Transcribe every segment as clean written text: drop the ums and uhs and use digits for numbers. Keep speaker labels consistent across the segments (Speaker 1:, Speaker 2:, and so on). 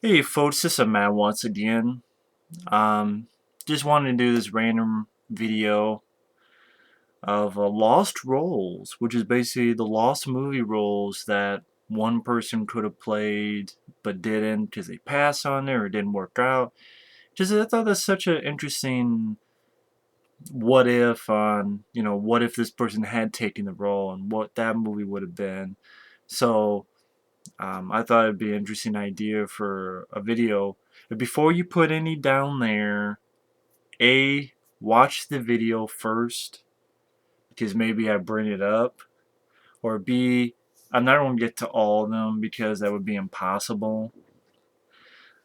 Speaker 1: Hey folks, this is Matt once again. Um, just wanted to do this random video of lost roles, which is basically the lost movie roles that one person could have played but didn't because they passed on it or it didn't work out. Just I thought that's such an interesting what if on what if this person had taken the role and what that movie would have been. So I thought it'd be an interesting idea for a video. But before you put any down there, A, watch the video first, because maybe I bring it up. Or B, I'm not going to get to all of them because that would be impossible.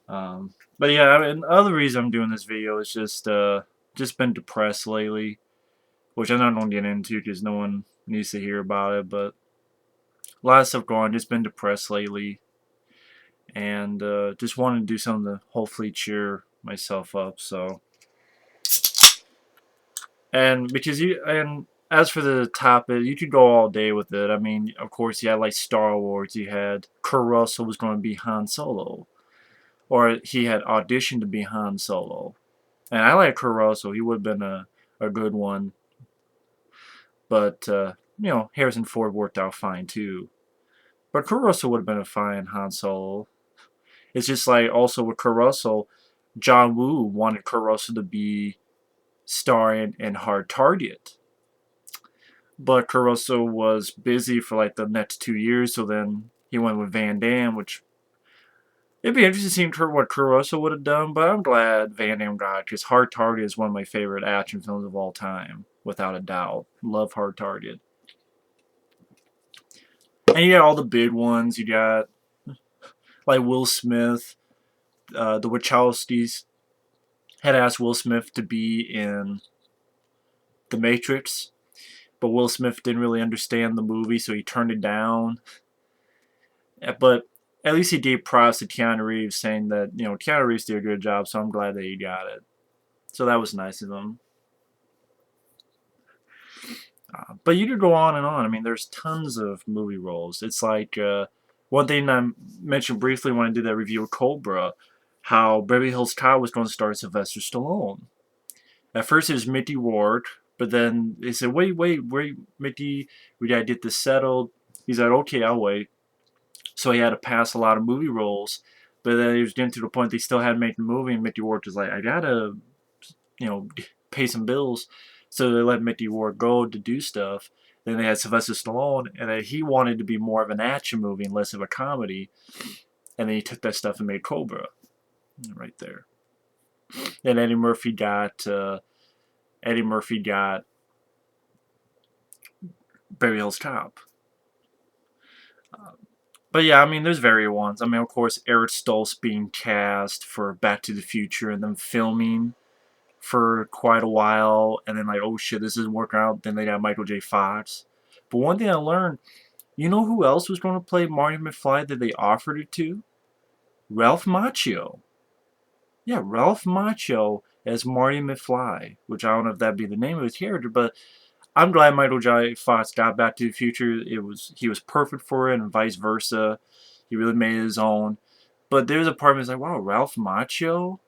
Speaker 1: But yeah, I mean, the other reason I'm doing this video is just been depressed lately, which I'm not going to get into because no one needs to hear about it. But a lot of stuff going on, just been depressed lately. And just wanted to do something to hopefully cheer myself up. So, and because as for the topic, you could go all day with it. I mean, of course, you had like Star Wars. You had Kurt Russell was going to be Han Solo, or he had auditioned to be Han Solo. And I like Kurt Russell. He would have been a good one. But Harrison Ford worked out fine too. But Kurt Russell would have been a fine Han Solo. It's just like also with Kurt Russell, John Woo wanted Kurt Russell to be starring in Hard Target. But Kurt Russell was busy for like the next 2 years, so then he went with Van Damme, which it'd be interesting to see what Kurt Russell would have done, but I'm glad Van Damme got it, because Hard Target is one of my favorite action films of all time, without a doubt. Love Hard Target. And you got all the big ones. You got like Will Smith, the Wachowskis had asked Will Smith to be in The Matrix, but Will Smith didn't really understand the movie, so he turned it down. But at least he gave props to Keanu Reeves, saying that Keanu Reeves did a good job, so I'm glad that he got it. So that was nice of him. But you could go on and on. I mean, there's tons of movie roles. It's like one thing I mentioned briefly when I did that review of Cobra, how Beverly Hills Cop was going to star Sylvester Stallone. At first it was Mickey Ward, but then they said, wait, Mickey, we gotta get this settled. He's like, okay, I'll wait. So he had to pass a lot of movie roles, but then he was getting to the point they still had to make the movie, and Mickey Ward was like, I gotta, you know, pay some bills. So they let Mickey Ward go to do stuff. Then they had Sylvester Stallone, and he wanted to be more of an action movie and less of a comedy. And then he took that stuff and made Cobra, right there. And Eddie Murphy got Beverly Hills Cop. But yeah, I mean, there's various ones. I mean, of course, Eric Stoltz being cast for Back to the Future and then filming for quite a while, and then like, oh shit, this isn't working out. Then they got Michael J. Fox. But one thing I learned, you know who else was going to play Marty McFly that they offered it to? Ralph Macchio. Yeah, Ralph Macchio as Marty McFly, which I don't know if that'd be the name of his character, but I'm glad Michael J. Fox got Back to the Future. He was perfect for it, and vice versa. He really made it his own. But there's a part of me that's like, wow, Ralph Macchio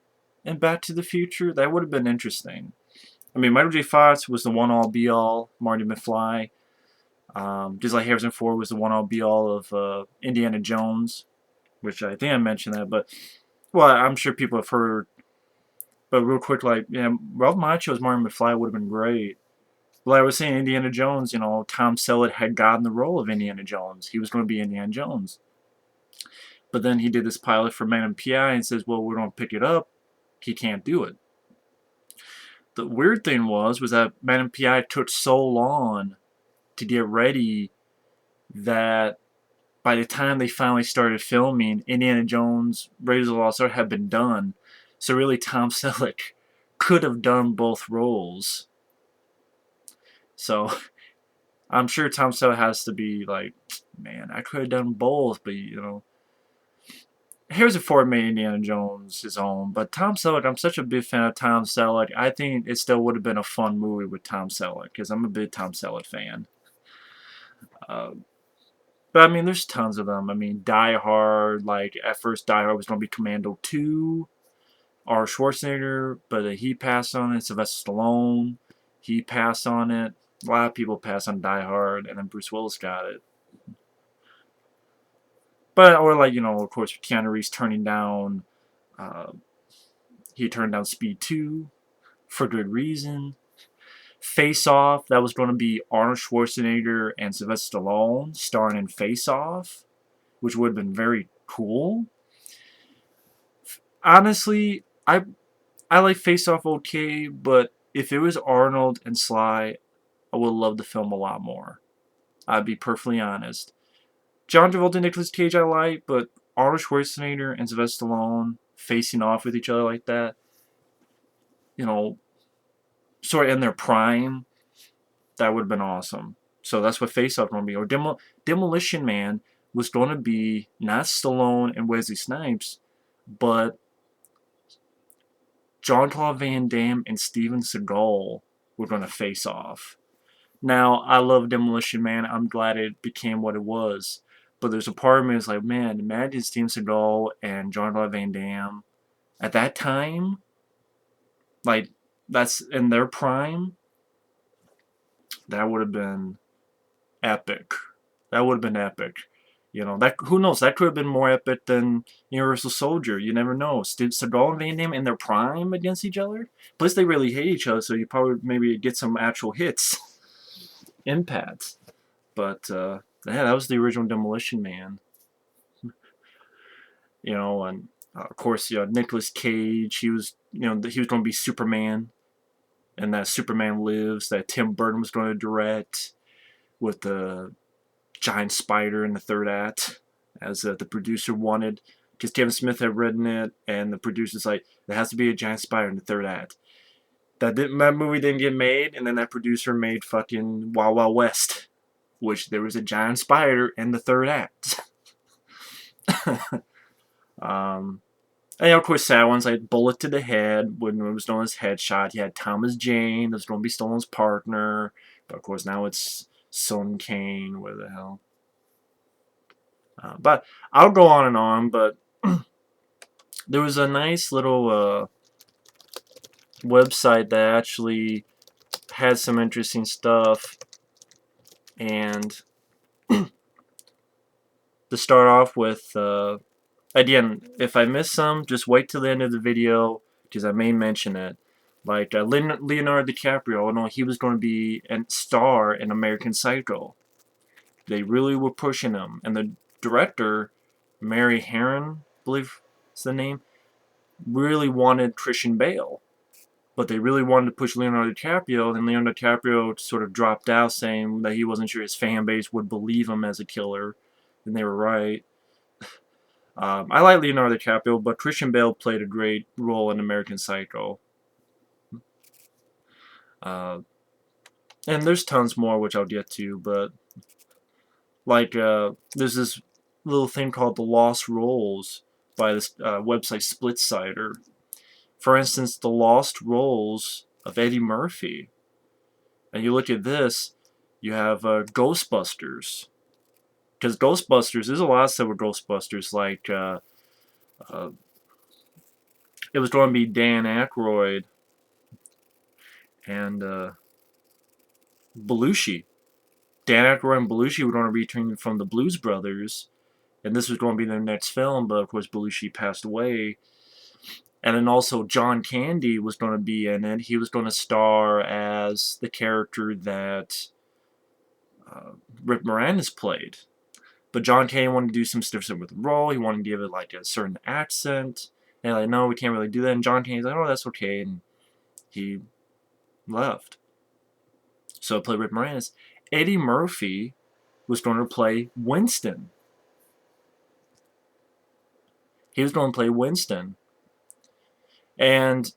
Speaker 1: in Back to the Future? That would have been interesting. I mean, Michael J. Fox was the one all be all Marty McFly. Just like Harrison Ford was the one all be all of Indiana Jones, which I think I mentioned that. But well, I'm sure people have heard. But real quick, like yeah, Ralph Macchio as Marty McFly would have been great. Well, I was saying Indiana Jones, Tom Selleck had gotten the role of Indiana Jones. He was going to be Indiana Jones. But then he did this pilot for Man and PI and says, well, we're going to pick it up. He can't do it. The weird thing was that Man and PI took so long to get ready that by the time they finally started filming, Indiana Jones, Raiders of the Lost Ark had been done. So really, Tom Selleck could have done both roles. So I'm sure Tom Selleck has to be like, man, I could have done both, but Harrison Ford made Indiana Jones his own, but Tom Selleck, I'm such a big fan of Tom Selleck. I think it still would have been a fun movie with Tom Selleck because I'm a big Tom Selleck fan. Uh, But I mean, there's tons of them. I mean, Die Hard, like at first Die Hard was going to be Commando 2, R. Schwarzenegger, but he passed on it. Sylvester Stallone, he passed on it. A lot of people passed on Die Hard, and then Bruce Willis got it. But, or like, of course, Keanu Reeves turning down, uh, he turned down Speed 2 for good reason. Face Off, that was going to be Arnold Schwarzenegger and Sylvester Stallone starring in Face Off, which would have been very cool. Honestly, I like Face Off okay, but if it was Arnold and Sly, I would love the film a lot more. I'd be perfectly honest. John Travolta and Nicolas Cage I like, but Arnold Schwarzenegger and Sylvester Stallone facing off with each other like that, you know, sort of in their prime, that would have been awesome. So that's what Face Off going to be. Or Demolition Man was going to be not Stallone and Wesley Snipes, but Jean-Claude Van Damme and Steven Seagal were going to face off. Now, I love Demolition Man. I'm glad it became what it was. But there's a part of me that's like, man, imagine Steven Seagal and Jean-Claude Van Damme at that time. Like, that's in their prime. That would have been epic. That would have been epic. That who knows? That could have been more epic than Universal Soldier. You never know. Seagal and Van Damme in their prime against each other. Plus, they really hate each other, so you probably maybe get some actual hits, impacts. But yeah, that was the original Demolition Man. And of course, Nicolas Cage. He was he was going to be Superman, and that Superman Lives that Tim Burton was going to direct with the giant spider in the third act, as the producer wanted, because Kevin Smith had written it, and the producer's like, there has to be a giant spider in the third act. That movie didn't get made, and then that producer made fucking Wild Wild West, which there was a giant spider in the third act. And of course, sad ones like Bullet to the Head, when it was known as Headshot. You had Thomas Jane, that was going to be Stallone's partner, but of course now it's Son Kane, where the hell. But I'll go on, but there was a nice little website that actually had some interesting stuff. And to start off with, again, if I miss some, just wait till the end of the video, because I may mention it. Like Leonardo DiCaprio, no, he was going to be a star in American Psycho. They really were pushing him. And the director, Mary Herron, I believe is the name, really wanted Christian Bale. But they really wanted to push Leonardo DiCaprio, and Leonardo DiCaprio sort of dropped out, saying that he wasn't sure his fan base would believe him as a killer. And they were right. I like Leonardo DiCaprio, but Christian Bale played a great role in American Psycho. And there's tons more, which I'll get to, but like, there's this little thing called the Lost Roles by this website SplitSider. For instance, the Lost Roles of Eddie Murphy. And you look at this, you have Ghostbusters. Because Ghostbusters, there's a lot of stuff with Ghostbusters, like, it was going to be Dan Aykroyd and Belushi. Dan Aykroyd and Belushi were going to return from the Blues Brothers, and this was going to be their next film, but of course Belushi passed away. And then also John Candy was going to be in it. He was going to star as the character that Rick Moranis played. But John Candy wanted to do some stuff with the role. He wanted to give it like a certain accent. And like, no, we can't really do that. And John Candy's like, oh, that's okay. And he left. So I played Rick Moranis. Eddie Murphy was going to play Winston. He was going to play Winston. And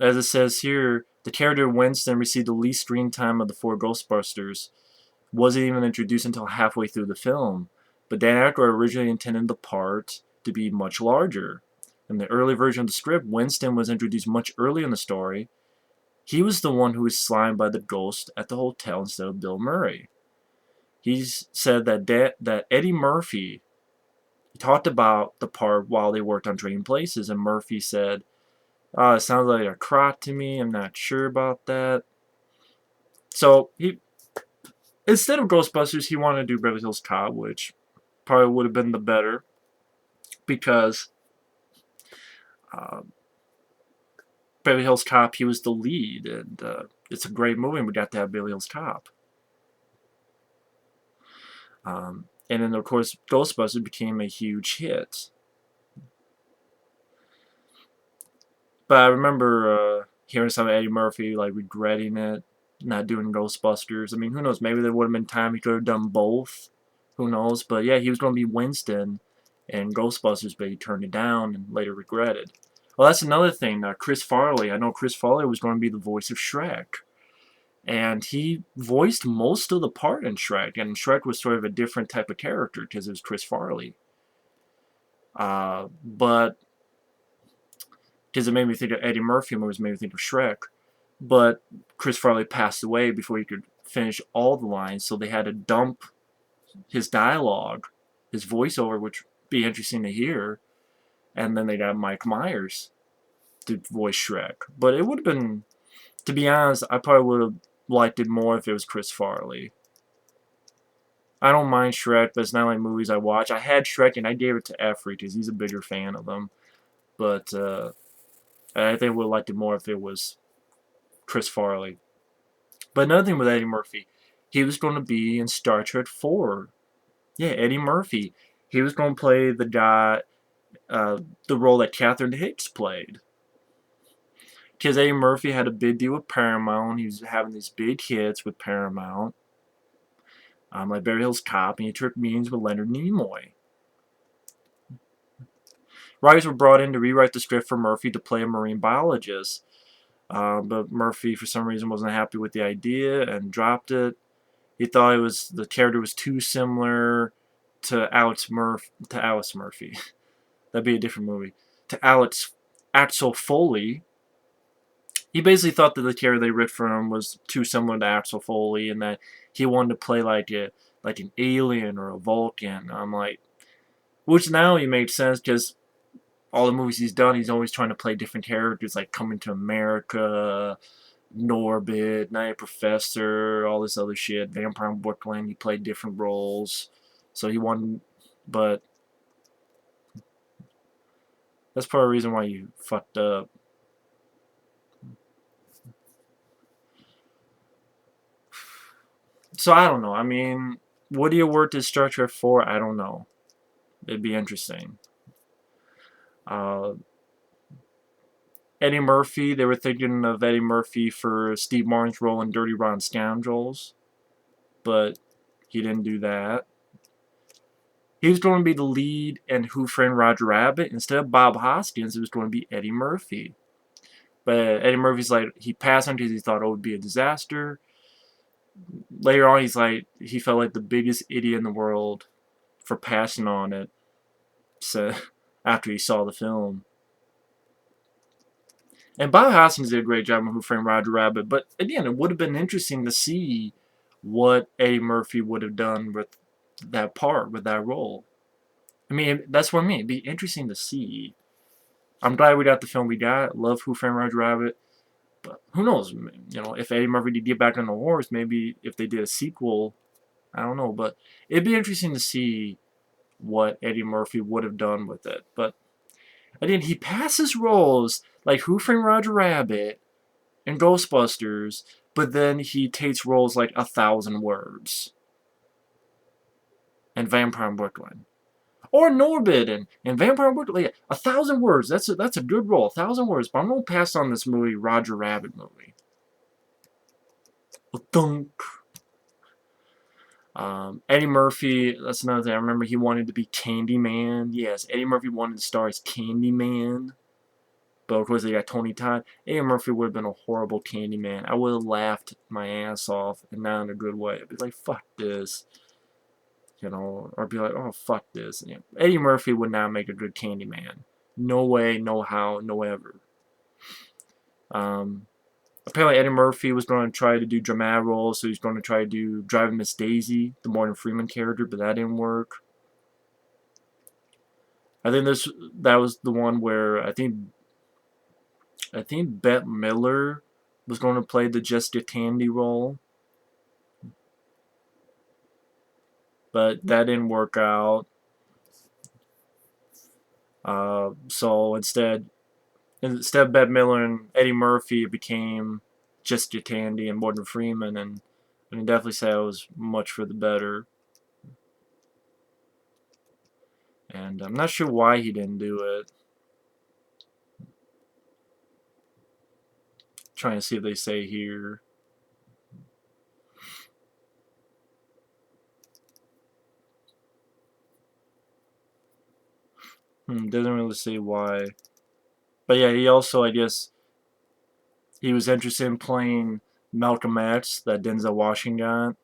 Speaker 1: as it says here, the character Winston received the least screen time of the 4 Ghostbusters. Wasn't even introduced until halfway through the film. But Dan Aykroyd originally intended the part to be much larger. In the early version of the script, Winston was introduced much earlier in the story. He was the one who was slimed by the ghost at the hotel instead of Bill Murray. He's said that Eddie Murphy, he talked about the part while they worked on Trading Places, and Murphy said, "Oh, it sounds like a crot to me. I'm not sure about that." So he, instead of Ghostbusters, he wanted to do Beverly Hills Cop, which probably would have been the better, because uh, Beverly Hills Cop, he was the lead, and it's a great movie, and we got to have Beverly Hills Cop. And then, of course, Ghostbusters became a huge hit. But I remember hearing some of Eddie Murphy, like, regretting it, not doing Ghostbusters. I mean, who knows? Maybe there would have been time he could have done both. Who knows? But yeah, he was going to be Winston in Ghostbusters, but he turned it down and later regretted. Well, that's another thing. Chris Farley. I know Chris Farley was going to be the voice of Shrek. And he voiced most of the part in Shrek. And Shrek was sort of a different type of character because it was Chris Farley. But because it made me think of Eddie Murphy movies, made me think of Shrek. But Chris Farley passed away before he could finish all the lines, so they had to dump his dialogue, his voiceover, which would be interesting to hear, and then they got Mike Myers to voice Shrek. But it would have been, to be honest, I probably would have liked it more if it was Chris Farley. I don't mind Shrek, but it's not like movies I watch. I had Shrek and I gave it to Effrey because he's a bigger fan of them. But I think I would have liked it more if it was Chris Farley. But another thing with Eddie Murphy, he was going to be in Star Trek 4. Yeah, Eddie Murphy. He was going to play the guy, the role that Catherine Hicks played. Because Eddie Murphy had a big deal with Paramount. He was having these big hits with Paramount. Like Beverly Hills Cop, and he took meetings with Leonard Nimoy. Writers were brought in to rewrite the script for Murphy to play a marine biologist. But Murphy, for some reason, wasn't happy with the idea and dropped it. He thought the character was too similar to Alice Murphy. That'd be a different movie. To Axel Foley. He basically thought that the character they ripped from him was too similar to Axel Foley, and that he wanted to play like an alien or a Vulcan. I'm like, which now he made sense because all the movies he's done, he's always trying to play different characters, like Coming to America, Norbit, Night Professor, all this other shit. Vampire in Brooklyn, he played different roles. So he wanted, but that's part of the reason why you fucked up. So I don't know. I mean, would he have worked as Star Trek 4? I don't know. It'd be interesting. Eddie Murphy, they were thinking of Eddie Murphy for Steve Martin's role in Dirty Rotten Scoundrels, but he didn't do that. He was going to be the lead in Who Framed Roger Rabbit. Instead of Bob Hoskins, it was going to be Eddie Murphy. But Eddie Murphy's like, he passed on because he thought it would be a disaster. Later on, he felt like the biggest idiot in the world for passing on it. So after he saw the film. And Bob Hoskins did a great job in Who Framed Roger Rabbit. But again, it would have been interesting to see what Eddie Murphy would have done with that part, with that role. I mean, that's what I mean. It'd be interesting to see. I'm glad we got the film we got. Love Who Framed Roger Rabbit. But who knows? If Eddie Murphy did get back on the horse, maybe if they did a sequel, I don't know. But it'd be interesting to see what Eddie Murphy would have done with it. But again, he passes roles like Who Framed Roger Rabbit and Ghostbusters, but then he takes roles like 1,000 Words and Vampire in Brooklyn. Or Norbit and Vampire in Brooklyn. Like, 1,000 Words, that's a good role. 1,000 Words, but I'm going to pass on this movie, Roger Rabbit movie. Thunk. Eddie Murphy, that's another thing. I remember he wanted to be Candyman. Yes, Eddie Murphy wanted to star as Candyman. But of course they got Tony Todd. Eddie Murphy would have been a horrible Candyman. I would have laughed my ass off, and not in a good way. I'd be like, fuck this. Or be like, oh, fuck this. Eddie Murphy would not make a good Candyman. No way, no how, no ever. apparently Eddie Murphy was going to try to do dramatic roles, so he's going to try to do Driving Miss Daisy, the Morgan Freeman character, but that didn't work. I think that was the one where I think Bette Miller was going to play the Jessica Tandy role, but that didn't work out. So instead of Bette Miller and Eddie Murphy, it became Jessica Tandy and Morgan Freeman, and I can definitely say it was much for the better. And I'm not sure why he didn't do it. Trying to see if they say here. Doesn't really say why. But yeah, he also, I guess, he was interested in playing Malcolm X that Denzel Washington got.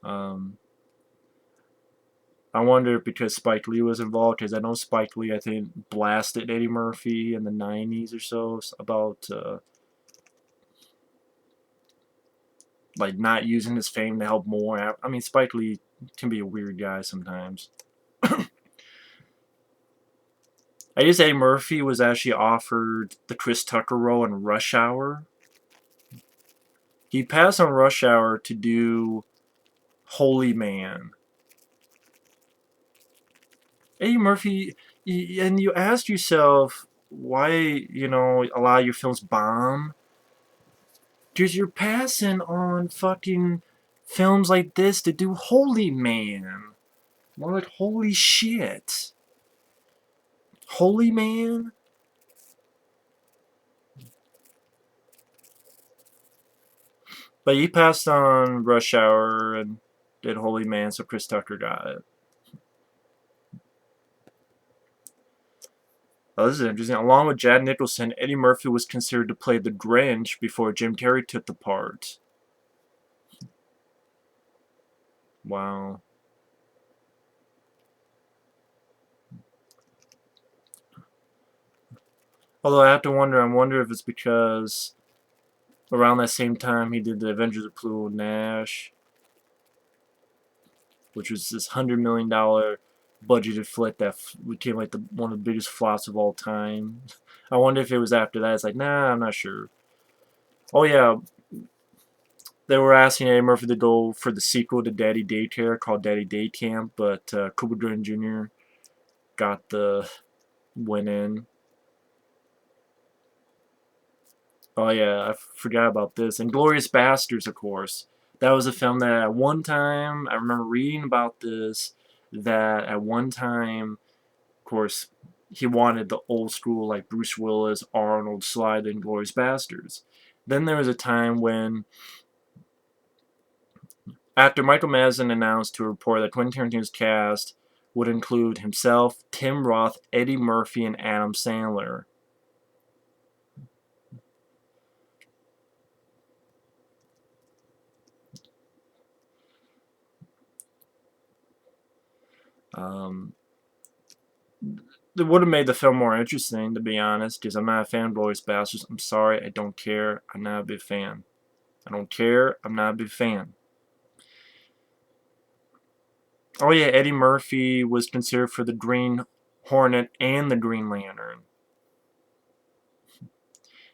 Speaker 1: Um, I wonder if because Spike Lee was involved, because I know Spike Lee, I think, blasted Eddie Murphy in the 90s or so about like not using his fame to help more. I mean, Spike Lee can be a weird guy sometimes. I guess Eddie Murphy was actually offered the Chris Tucker role in Rush Hour. He passed on Rush Hour to do Holy Man. Eddie Murphy, and you ask yourself why, a lot of your films bomb. Because you're passing on fucking films like this to do Holy Man. More like holy shit. Holy Man? But he passed on Rush Hour and did Holy Man, so Chris Tucker got it. Oh, this is interesting. Along with Jack Nicholson, Eddie Murphy was considered to play the Grinch before Jim Carrey took the part. Wow. Although I wonder if it's because around that same time he did the Avengers of Pluto Nash, which was this $100 million budgeted flick that became like one of the biggest flops of all time. I wonder if it was after that. It's like, nah, I'm not sure. Oh yeah, they were asking Eddie Murphy to go for the sequel to Daddy Daycare called Daddy Day Camp, but Cuba Gooding Jr. got the win in. Oh yeah, I forgot about this. And Glorious Bastards, of course. That was a film that at one time, I remember reading about this, that at one time, of course, he wanted the old school, like Bruce Willis, Arnold, Slide, and Glorious Bastards. Then there was a time when, after Michael Madsen announced to a reporter that Quentin Tarantino's cast would include himself, Tim Roth, Eddie Murphy, and Adam Sandler. Um, it would have made the film more interesting, to be honest, because I'm not a fan of Glorious Bastards. I'm sorry, I don't care. I'm not a big fan. I don't care. I'm not a big fan. Oh yeah, Eddie Murphy was considered for the Green Hornet and the Green Lantern.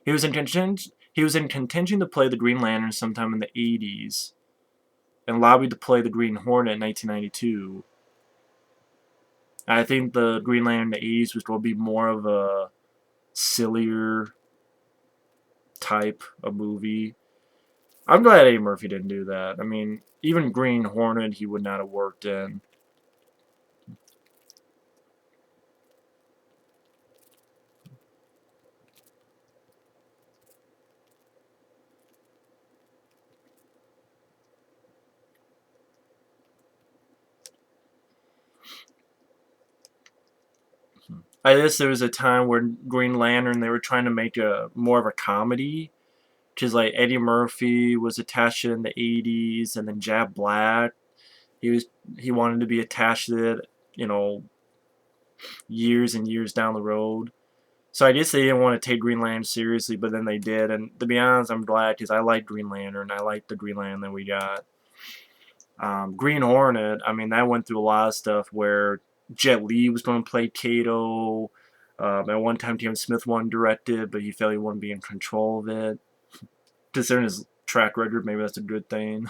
Speaker 1: He was in contention. He was in contention to play the Green Lantern sometime in the '80s, and lobbied to play the Green Hornet in 1992. I think the Green Lantern in the '80s was going to be more of a sillier type of movie. I'm glad Eddie Murphy didn't do that. I mean, even Green Hornet he would not have worked in. I guess there was a time where Green Lantern they were trying to make a more of a comedy, because like Eddie Murphy was attached in the '80s, and then Jack Black He was he wanted to be attached to it, years and years down the road. So I guess they didn't want to take Green Lantern seriously, but then they did. And to be honest, I'm glad because I like Green Lantern. I like the Green Lantern that we got. Green Hornet, I mean, that went through a lot of stuff where Jet Li was going to play Kato. At one time, Tim Smith wanted to direct it, but he felt he wouldn't be in control of it. Considering his track record, maybe that's a good thing.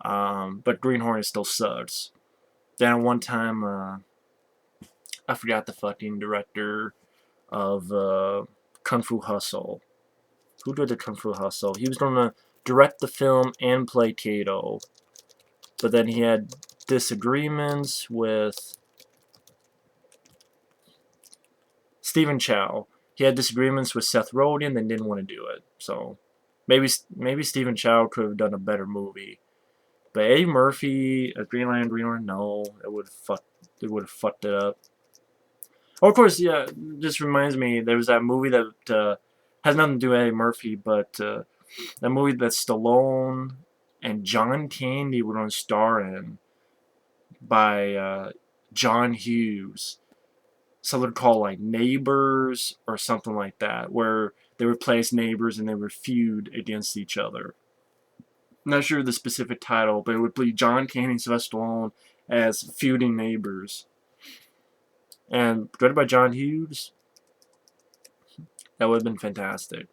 Speaker 1: But Green Hornet still sucks. Then at one time, I forgot the fucking director of Kung Fu Hustle. Who did the Kung Fu Hustle? He was going to direct the film and play Kato. But then he had disagreements with Stephen Chow. He had disagreements with Seth Rogen and didn't want to do it. So maybe Stephen Chow could have done a better movie. But Eddie Murphy as Green Lantern, no, it would have fucked it up. Oh, of course, yeah. Just reminds me, there was that movie that has nothing to do with Eddie Murphy, but that movie that Stallone and John Candy were going to star in by John Hughes. Something called like Neighbors or something like that, where they replaced neighbors and they would feud against each other. I'm not sure the specific title, but it would be John Candy and Sylvester Stallone as feuding neighbors. And directed by John Hughes, that would have been fantastic.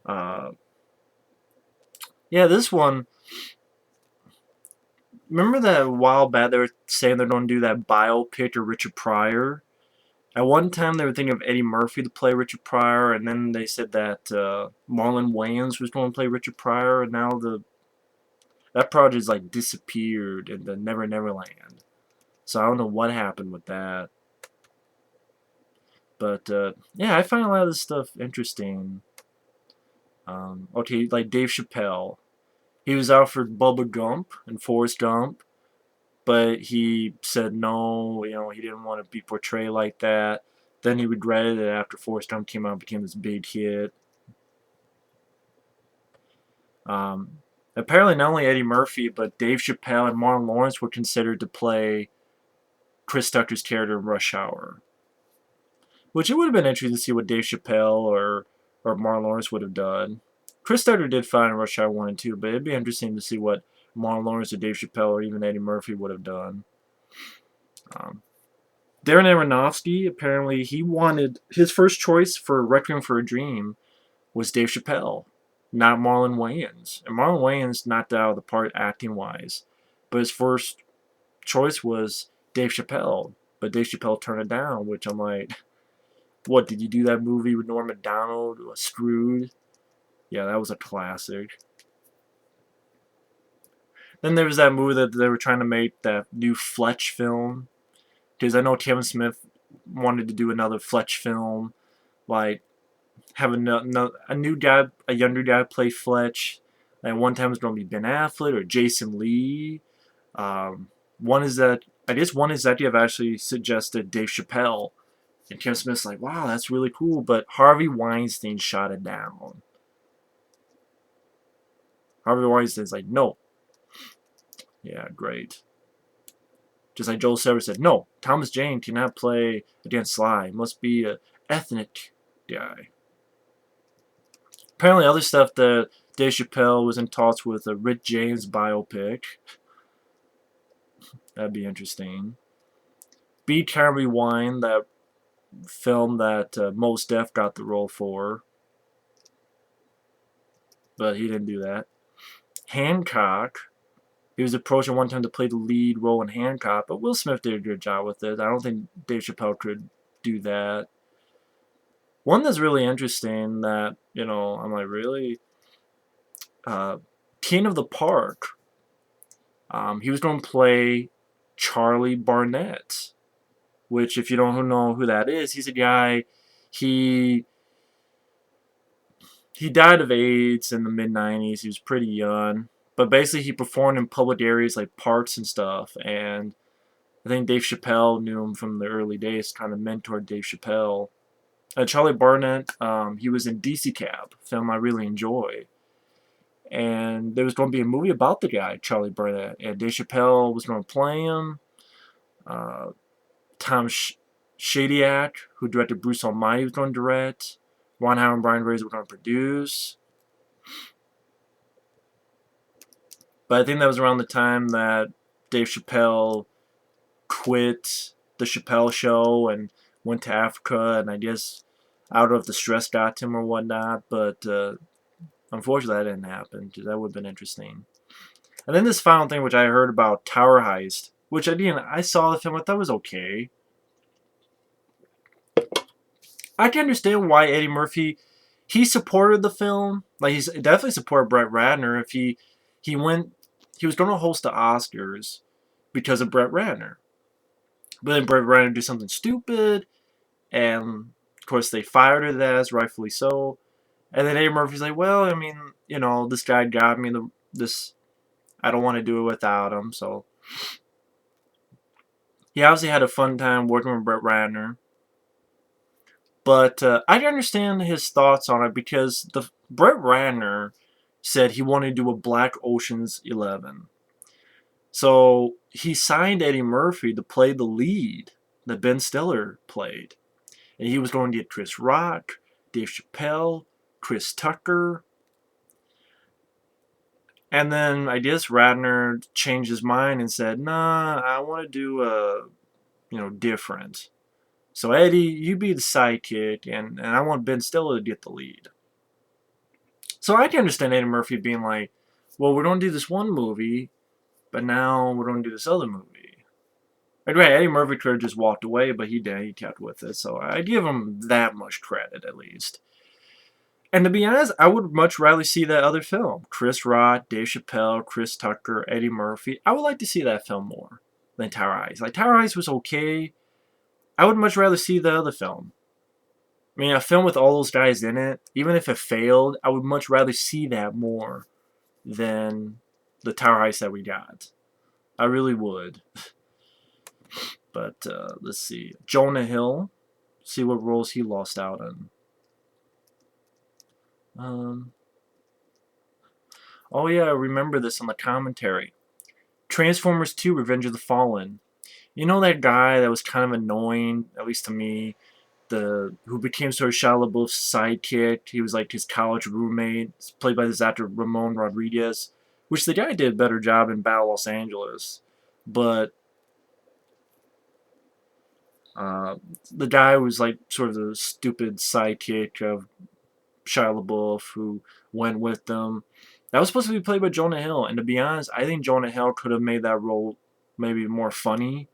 Speaker 1: Yeah, this one. Remember that a while back they were saying they're going to do that biopic of Richard Pryor? At one time they were thinking of Eddie Murphy to play Richard Pryor, and then they said that Marlon Wayans was going to play Richard Pryor, and now that project's like disappeared in the Never Never Land. So I don't know what happened with that. But yeah, I find a lot of this stuff interesting. Okay, like Dave Chappelle. He was offered Bubba Gump and Forrest Gump, but he said no, he didn't want to be portrayed like that. Then he regretted it after Forrest Gump came out and became this big hit. Apparently, not only Eddie Murphy, but Dave Chappelle and Marlon Wayans were considered to play Chris Tucker's character in Rush Hour. Which it would have been interesting to see what Dave Chappelle or Marlon Wayans would have done. Chris Tucker did fine in Rush Hour 1 and 2, but it'd be interesting to see what Marlon Wayans or Dave Chappelle or even Eddie Murphy would have done. Darren Aronofsky, apparently he wanted, his first choice for Requiem for a Dream was Dave Chappelle, not Marlon Wayans. And Marlon Wayans knocked out of the park acting-wise. But his first choice was Dave Chappelle. But Dave Chappelle turned it down, which I'm like, what, did you do that movie with Norm Macdonald, Screwed? Yeah, that was a classic. Then there was that movie that they were trying to make, that new Fletch film. Because I know Kevin Smith wanted to do another Fletch film. Like, have a new guy, a younger guy play Fletch. And one time it's going to be Ben Affleck or Jason Lee. One executive actually suggested Dave Chappelle. And Kevin Smith's like, wow, that's really cool. But Harvey Weinstein shot it down. Harvey Weinstein's like, no. Yeah, great. Just like Joel Silver said, no, Thomas Jane cannot play against Sly. He must be an ethnic guy. Apparently, other stuff that Dave Chappelle was in talks with a Rick James biopic. That'd be interesting. Be Kind Rewind, that film that Mos Def got the role for. But he didn't do that. Hancock. He was approached at one time to play the lead role in Hancock, but Will Smith did a good job with it. I don't think Dave Chappelle could do that. One that's really interesting that, I'm like, really? King of the Park. He was going to play Charlie Barnett, which, if you don't know who that is, he's a guy, he died of AIDS in the mid-90s. He was pretty young. But basically, he performed in public areas like parks and stuff. And I think Dave Chappelle knew him from the early days, kind of mentored Dave Chappelle. Charlie Barnett, he was in DC Cab, a film I really enjoy. and there was going to be a movie about the guy, Charlie Burnett, and Dave Chappelle was going to play him. Uh, Tom Shadyac, who directed Bruce Almighty, was going to direct. Ron Howard and Brian Grazer were going to produce. But I think that was around the time that Dave Chappelle quit the Chappelle show and went to Africa, and I guess I don't know if the stress got to him or whatnot, but unfortunately that didn't happen, because that would have been interesting. And then this final thing, which I heard about Tower Heist, which again, I saw the film, I thought was okay. I can understand why Eddie Murphy, he supported the film. Like, he's definitely supported Brett Ratner. If he went, he was going to host the Oscars because of Brett Ratner. But then Brett Ratner did something stupid, and of course they fired it, as rightfully so. And then Eddie Murphy's like, well, I mean, this guy got me this. I don't want to do it without him. So he obviously had a fun time working with Brett Ratner. But I understand his thoughts on it, because Brett Ratner said he wanted to do a Black Ocean's 11. So he signed Eddie Murphy to play the lead that Ben Stiller played. And he was going to get Chris Rock, Dave Chappelle, Chris Tucker. And then I guess Ratner changed his mind and said, nah, I want to do different. So Eddie, you be the sidekick, and I want Ben Stiller to get the lead. So I can understand Eddie Murphy being like, well, we're going to do this one movie, but now we're going to do this other movie. Like, right, Eddie Murphy could have just walked away, but he did. He kept with it. So I give him that much credit, at least. And to be honest, I would much rather see that other film. Chris Rock, Dave Chappelle, Chris Tucker, Eddie Murphy. I would like to see that film more than Tower Heist. Like, Tower Heist was okay. I would much rather see the other film. I mean, a film with all those guys in it, even if it failed, I would much rather see that more than the Tower Heist that we got. I really would. But let's see. Jonah Hill. See what roles he lost out in. Oh yeah, I remember this on the commentary. Transformers 2: Revenge of the Fallen. You know that guy that was kind of annoying, at least to me, who became sort of Shia LaBeouf's sidekick. He was like his college roommate, played by this actor Ramon Rodriguez, which the guy did a better job in Battle Los Angeles. But the guy was like sort of the stupid sidekick of Shia LaBeouf who went with them. That was supposed to be played by Jonah Hill, and to be honest, I think Jonah Hill could have made that role maybe more funny,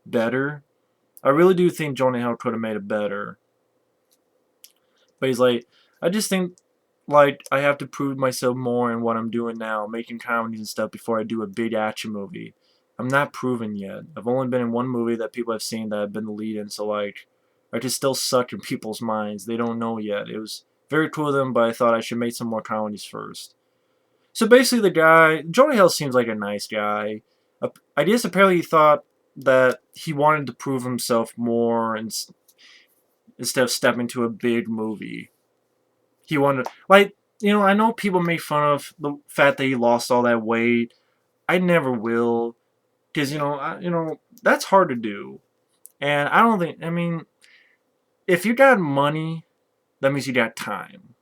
Speaker 1: better. I really do think Jonah Hill could have made it better. But he's like, I just think, like, I have to prove myself more in what I'm doing now, making comedies and stuff, before I do a big action movie. I'm not proven yet. I've only been in one movie that people have seen that I've been the lead in, so, like, I just still suck in people's minds. They don't know yet. It was very cool of them, but I thought I should make some more comedies first. So basically the guy, Jonah Hill seems like a nice guy. I guess apparently he thought that he wanted to prove himself more, and instead of stepping to a big movie. He wanted, like, I know people make fun of the fact that he lost all that weight. I never will, because that's hard to do, and I don't think. I mean, if you got money, that means you got time.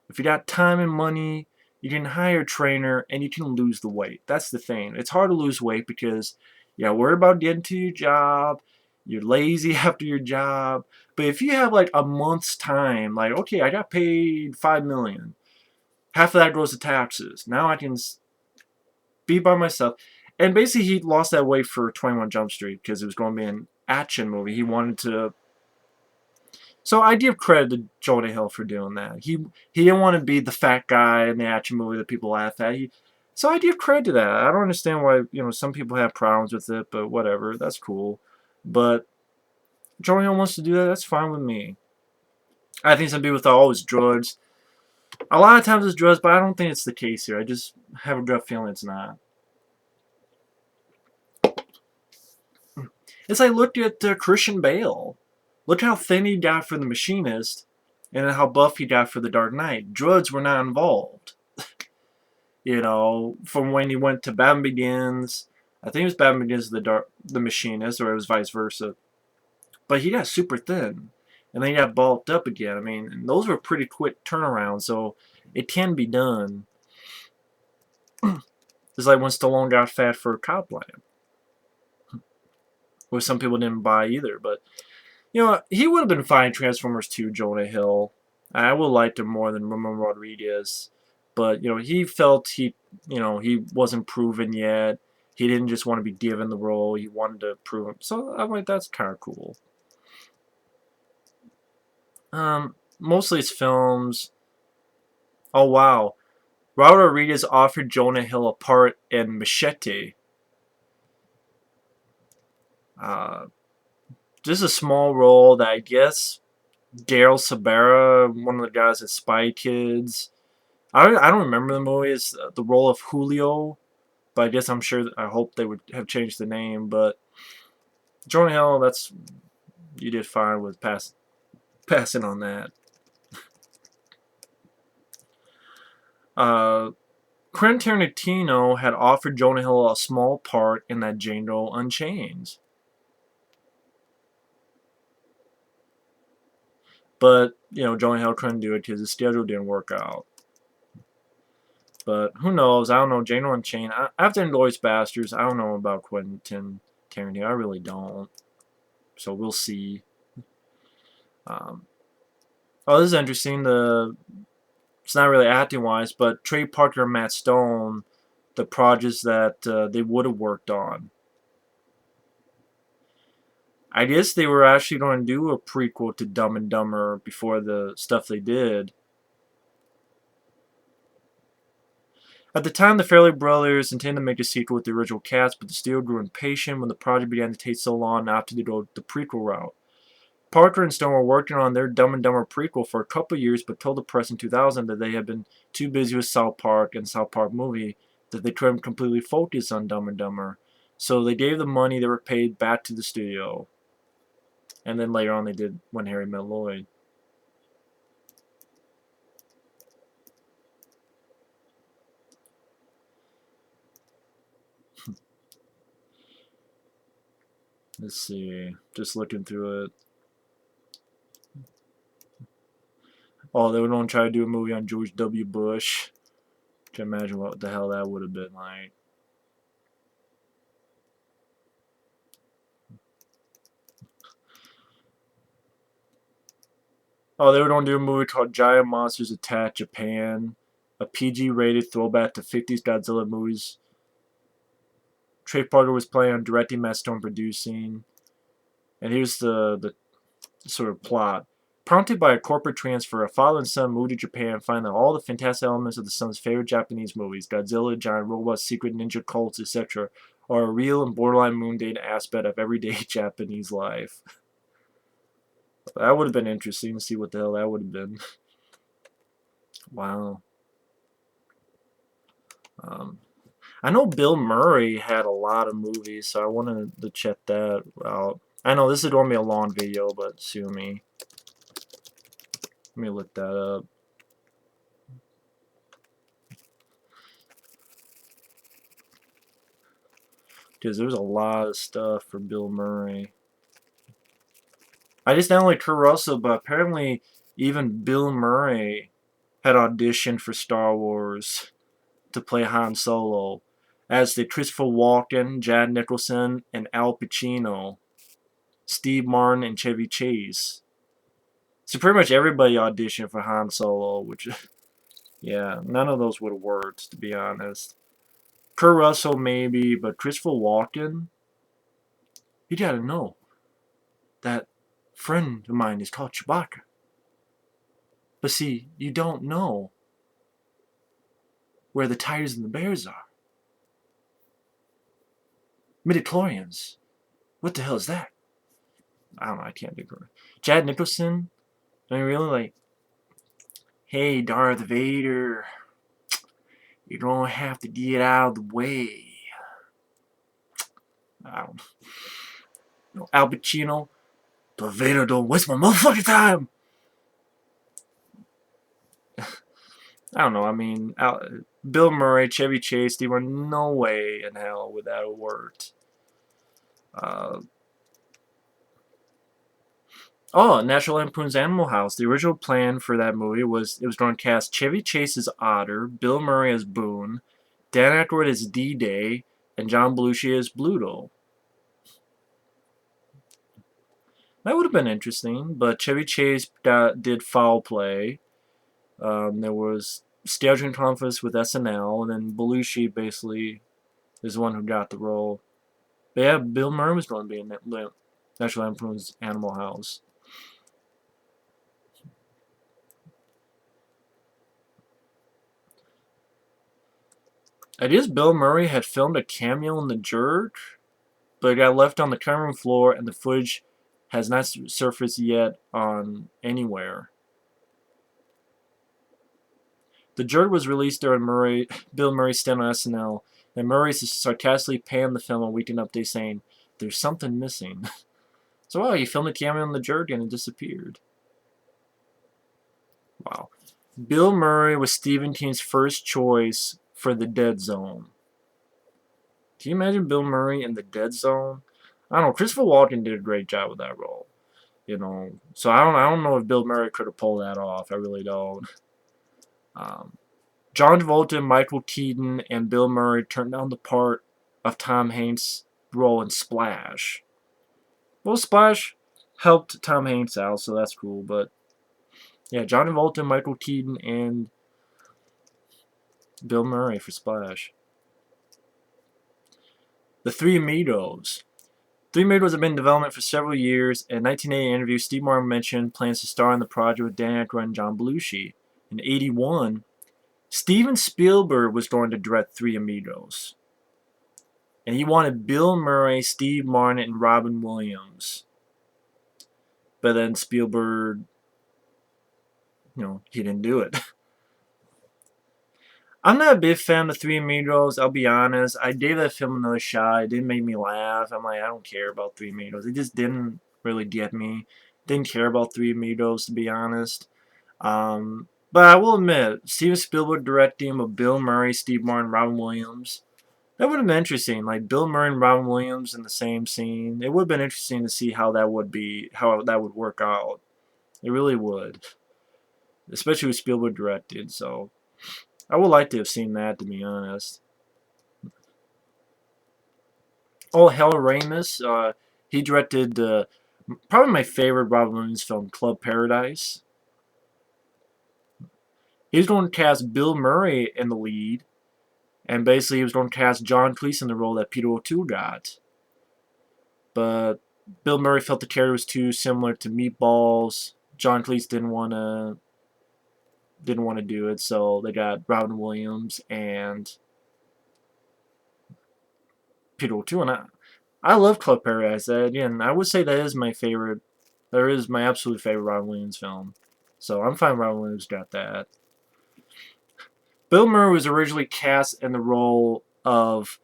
Speaker 1: If you got time and money, you can hire a trainer and you can lose the weight. That's the thing. It's hard to lose weight because you're worried about getting to your job. You're lazy after your job. But if you have like a month's time, like, okay, I got paid $5 million. Half of that goes to taxes. Now I can be by myself. And basically he lost that weight for 21 Jump Street because it was going to be an action movie. He wanted to. So I give credit to Jonah Hill for doing that. He didn't want to be the fat guy in the action movie that people laugh at. So I give credit to that. I don't understand why some people have problems with it, but whatever, that's cool. But Jonah Hill wants to do that. That's fine with me. I think some people thought, oh, it's drugs. A lot of times it's drugs, but I don't think it's the case here. I just have a gut feeling it's not. It's like, look at Christian Bale. Look how thin he got for The Machinist, and how buff he got for The Dark Knight. Drugs were not involved. You know, from when he went to Batman Begins. I think it was Batman Begins the Machinist, or it was vice versa. But he got super thin, and then he got bulked up again. I mean, and those were pretty quick turnarounds, so it can be done. It's like when Stallone got fat for Copland, which some people didn't buy either. But you know, he would have been fine Transformers 2, Jonah Hill. I would have liked him more than Ramon Rodriguez. But, you know, he felt he wasn't proven yet. He didn't just want to be given the role. He wanted to prove him. So I'm like, that's kind of cool. Mostly it's films. Oh, wow. Robert Rodriguez offered Jonah Hill a part in Machete. Uh, just a small role that I guess Daryl Sabara, one of the guys at Spy Kids. I don't remember the movie. It's the role of Julio, but I guess I hope they would have changed the name. But Jonah Hill, you did fine with passing on that. Quentin Tarantino had offered Jonah Hill a small part in that Django Unchained. But, you know, Jonah Hill couldn't do it because his schedule didn't work out. But who knows? I don't know. Django Unchained. After Inglourious Basterds, I don't know about Quentin Tarantino. I really don't. So we'll see. Oh, this is interesting. It's not really acting wise, but Trey Parker and Matt Stone, the projects that they would have worked on. I guess they were actually going to do a prequel to Dumb and Dumber before the stuff they did. At the time, the Farrelly brothers intended to make a sequel with the original cast, but the studio grew impatient when the project began to take so long and opted to go the prequel route. Parker and Stone were working on their Dumb and Dumber prequel for a couple of years, but told the press in 2000 that they had been too busy with South Park and South Park movie that they couldn't completely focus on Dumb and Dumber. So they gave the money they were paid back to the studio. And then later on they did When Harry Met Lloyd. Let's see. Just looking through it. Oh, they would want to try to do a movie on George W. Bush. Can you imagine what the hell that would have been like? Oh, they would want to do a movie called Giant Monsters Attack Japan. A PG-rated throwback to 50s Godzilla movies. Trey Parker was planning on directing, Matt Stone producing. And here's the sort of plot. Prompted by a corporate transfer, a father and son moved to Japan and find that all the fantastic elements of the son's favorite Japanese movies, Godzilla, giant robots, secret ninja cults, etc., are a real and borderline mundane aspect of everyday Japanese life. That would have been interesting to see what the hell that would have been. Wow. I know Bill Murray had a lot of movies, so I wanted to check that out. I know this is going to be a long video, but sue me. Let me look that up. Because there's a lot of stuff for Bill Murray. I just not only Kurt Russell, but apparently even Bill Murray had auditioned for Star Wars to play Han Solo, as did Christopher Walken, Jack Nicholson, and Al Pacino, Steve Martin, and Chevy Chase. So pretty much everybody auditioned for Han Solo, which, yeah, none of those would have worked, to be honest. Kurt Russell maybe, but Christopher Walken, you gotta know that friend of mine is called Chewbacca. But see, you don't know where the tigers and the bears are. Midichlorians. What the hell is that? I don't know, I can't do it. Chad Nicholson, I mean, really, like, hey, Darth Vader, you're gonna have to get out of the way. I don't know. Al Pacino, Darth Vader, don't waste my motherfucking time. I don't know. I mean, Bill Murray, Chevy Chase, they were no way in hell would that have worked. Uh, oh, National Lampoon's Animal House. The original plan for that movie was it was going to cast Chevy Chase as Otter, Bill Murray as Boone, Dan Aykroyd as D-Day, and John Belushi as Bluto. That would have been interesting, but Chevy Chase did foul play. There was scheduling conflicts with SNL, and then Belushi basically is the one who got the role. But yeah, Bill Murray was going to be in National Lampoon's Animal House. Ideas Bill Murray had filmed a cameo in The Jerk, but it got left on the cutting room floor, and the footage has not surfaced yet on anywhere. The Jerk was released during Bill Murray's stint on SNL, and Murray sarcastically panned the film on Weekend Update saying, "There's something missing." So, wow, he filmed a cameo in The Jerk and it disappeared. Wow. Bill Murray was Stephen King's first choice for The Dead Zone. Can you imagine Bill Murray in The Dead Zone? I don't know. Christopher Walken did a great job with that role. So I don't know if Bill Murray could have pulled that off. I really don't. Um, John Travolta, Michael Keaton, and Bill Murray turned down the part of Tom Hanks' role in Splash. Well, Splash helped Tom Hanks out, so that's cool. But yeah, John Travolta, Michael Keaton, and Bill Murray for Splash. The Three Amigos. Three Amigos have been in development for several years. In 1980 interview, Steve Martin mentioned plans to star in the project with Dan Aykroyd and John Belushi. In 81, Steven Spielberg was going to direct Three Amigos. And he wanted Bill Murray, Steve Martin, and Robin Williams. But then Spielberg, he didn't do it. I'm not a big fan of Three Amigos, I'll be honest. I gave that film another shot. It didn't make me laugh. I'm like, I don't care about Three Amigos. It just didn't really get me. Didn't care about Three Amigos, to be honest. But I will admit, Steven Spielberg directing with Bill Murray, Steve Martin, Robin Williams, that would have been interesting. Like Bill Murray and Robin Williams in the same scene. It would have been interesting to see how that would work out. It really would. Especially with Spielberg directed, so I would like to have seen that, to be honest. Oh, Hal Ramis, he directed probably my favorite Robin Williams film, Club Paradise. He was going to cast Bill Murray in the lead, and basically he was going to cast John Cleese in the role that Peter O'Toole got. But Bill Murray felt the character was too similar to Meatballs. John Cleese didn't want to do it, so they got Robin Williams and Peter O'Toole. And I love Club Paradise. Again, I would say that is my favorite. That is my absolute favorite Robin Williams film. So I'm fine Robin Williams got that. Bill Murray was originally cast in the role of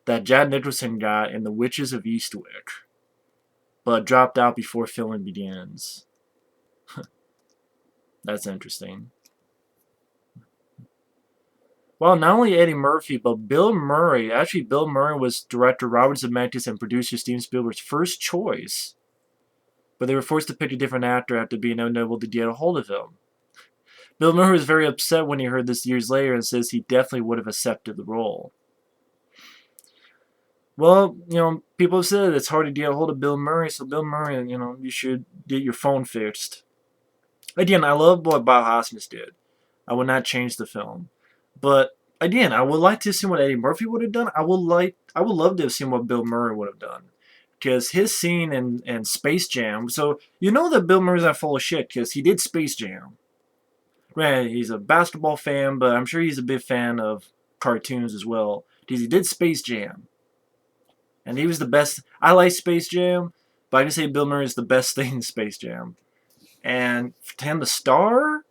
Speaker 1: that Jack Nicholson got in The Witches of Eastwick, but dropped out before filming begins. That's interesting. Well, not only Eddie Murphy, but Bill Murray. Actually, Bill Murray was director Robert Zemeckis and producer Steven Spielberg's first choice, but they were forced to pick a different actor after being unable to get a hold of him. Bill Murray was very upset when he heard this years later and says he definitely would have accepted the role. Well, people have said it's hard to get a hold of Bill Murray, so Bill Murray, you should get your phone fixed. Again, I love what Bob Hoskins did. I would not change the film. But again, I would like to see what Eddie Murphy would have done. I would love to have seen what Bill Murray would have done. Because his scene in Space Jam, so you know that Bill Murray's not full of shit because he did Space Jam. Right, he's a basketball fan, but I'm sure he's a big fan of cartoons as well. Because he did Space Jam. And he was the best. I like Space Jam, but I can say Bill Murray is the best thing in Space Jam. And for him to star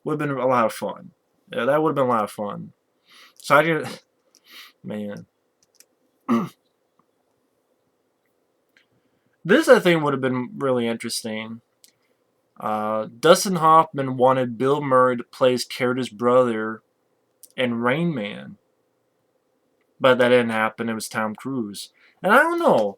Speaker 1: would have been a lot of fun. Yeah, that would have been a lot of fun. So I just, man. This, I think, would have been really interesting. Dustin Hoffman wanted Bill Murray to play his character's brother in Rain Man, but that didn't happen. It was Tom Cruise. And I don't know.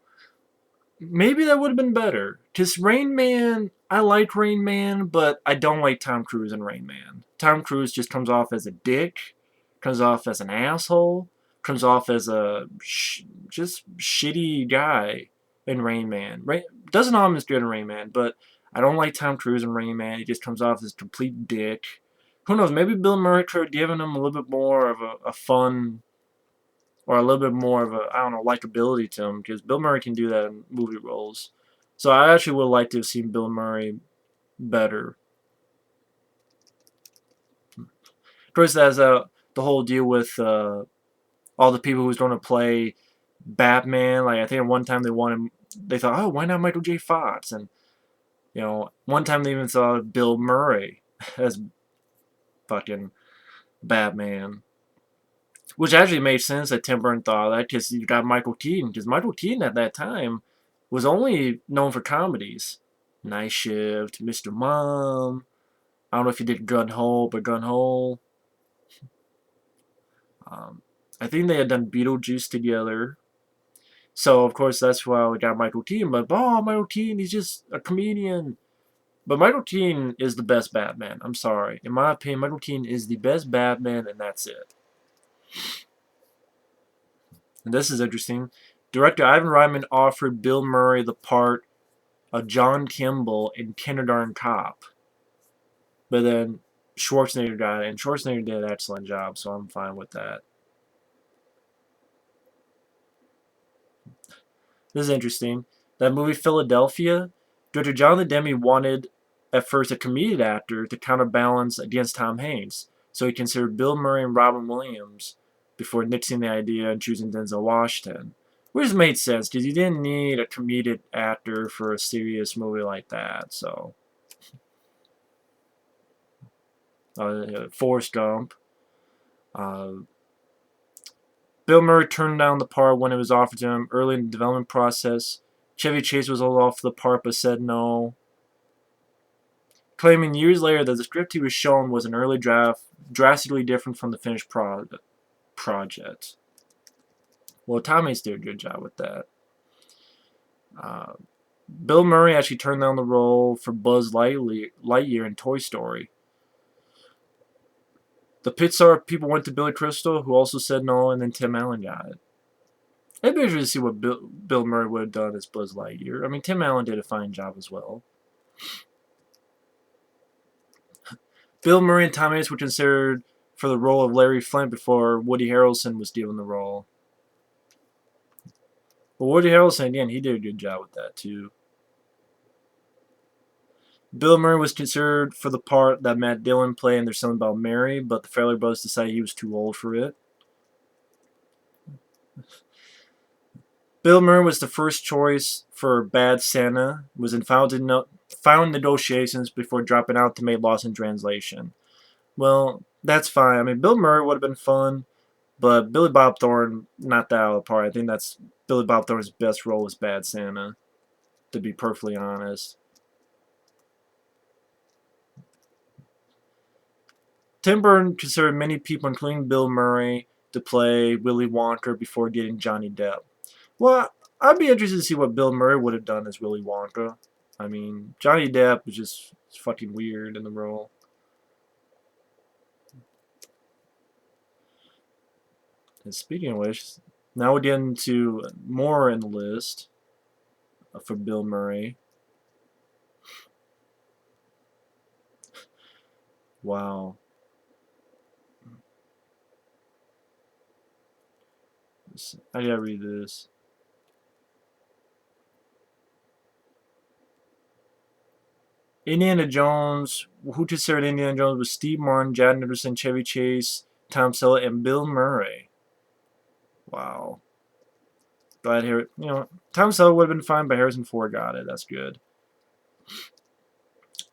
Speaker 1: Maybe that would have been better. Because Rain Man, I like Rain Man, but I don't like Tom Cruise in Rain Man. Tom Cruise just comes off as a dick, comes off as an asshole, comes off as a just shitty guy in Rain Man. Doesn't always good in Rain Man, but I don't like Tom Cruise in Rain Man. He just comes off as a complete dick. Who knows? Maybe Bill Murray could have given him a little bit more of a fun, or a little bit more of a, I don't know, likability to him, because Bill Murray can do that in movie roles. So I actually would like to have seen Bill Murray better. Of course, that's the whole deal with all the people who's going to play Batman. Like, I think at one time they thought, oh, why not Michael J. Fox? And, one time they even saw Bill Murray as fucking Batman. Which actually made sense that Tim Burton thought of that, because you got Michael Keaton. Because Michael Keaton at that time was only known for comedies. Night Shift, Mr. Mom. I don't know if he did Gun Hole, but Gun Hole. I think they had done Beetlejuice together. So, of course, that's why we got Michael Keaton. But, Michael Keaton, he's just a comedian. But Michael Keaton is the best Batman. I'm sorry. In my opinion, Michael Keaton is the best Batman, and that's it. And this is interesting. Director Ivan Reitman offered Bill Murray the part of John Kimball in Kindergarten Cop. But then Schwarzenegger got it, and Schwarzenegger did an excellent job, so I'm fine with that. This is interesting. That movie Philadelphia, director Jonathan Demme wanted at first a comedic actor to counterbalance against Tom Hanks, so he considered Bill Murray and Robin Williams before nixing the idea and choosing Denzel Washington. Which made sense, because you didn't need a comedic actor for a serious movie like that, so. Forrest Gump. Bill Murray turned down the part when it was offered to him early in the development process. Chevy Chase was all off the part but said no, claiming years later that the script he was shown was an early draft, drastically different from the finished project. Well, Tom Hanks did a good job with that. Bill Murray actually turned down the role for Buzz Lightyear in Toy Story. The Pixar people went to Billy Crystal, who also said no, and then Tim Allen got it. I'd be interested to see what Bill Murray would have done as Buzz Lightyear. I mean, Tim Allen did a fine job as well. Bill Murray and Tom Hanks were considered for the role of Larry Flint before Woody Harrelson was given the role. But Woody Harrelson, again, he did a good job with that, too. Bill Murray was considered for the part that Matt Dillon played in There's Something About Mary, but the Farrelly brothers decided he was too old for it. Bill Murray was the first choice for Bad Santa, was in final negotiations before dropping out to make Lost in Translation. Well, that's fine. I mean, Bill Murray would have been fun, but Billy Bob Thornton, not that out of the part. I think that's Billy Bob Thornton's best role as Bad Santa, to be perfectly honest. Tim Burton considered many people, including Bill Murray, to play Willy Wonka before getting Johnny Depp. Well, I'd be interested to see what Bill Murray would have done as Willy Wonka. I mean, Johnny Depp was just fucking weird in the role. And speaking of which, now we get into more in the list for Bill Murray. Wow. I gotta read this. Indiana Jones, who considered Indiana Jones was Steve Martin, Jack Nicholson, Chevy Chase, Tom Selleck, and Bill Murray. Wow. Glad to hear it. Tom Selleck would have been fine, but Harrison Ford got it. That's good.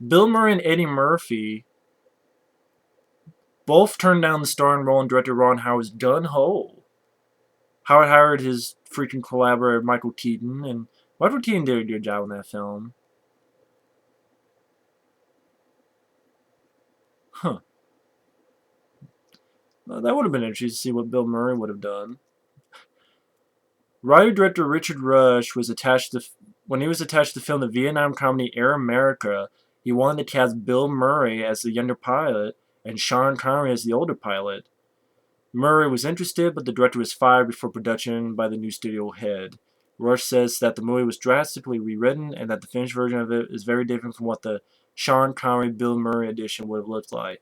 Speaker 1: Bill Murray and Eddie Murphy both turned down the starring role in director Ron Howard's Gun Ho. Howard hired his freaking collaborator Michael Keaton, and Michael Keaton did a good job in that film. Huh. Well, that would have been interesting to see what Bill Murray would have done. Writer-director Richard Rush was attached to when he was attached to film the Vietnam comedy Air America. He wanted to cast Bill Murray as the younger pilot and Sean Connery as the older pilot. Murray was interested, but the director was fired before production by the new studio head. Rush says that the movie was drastically rewritten and that the finished version of it is very different from what the Sean Connery Bill Murray edition would have looked like.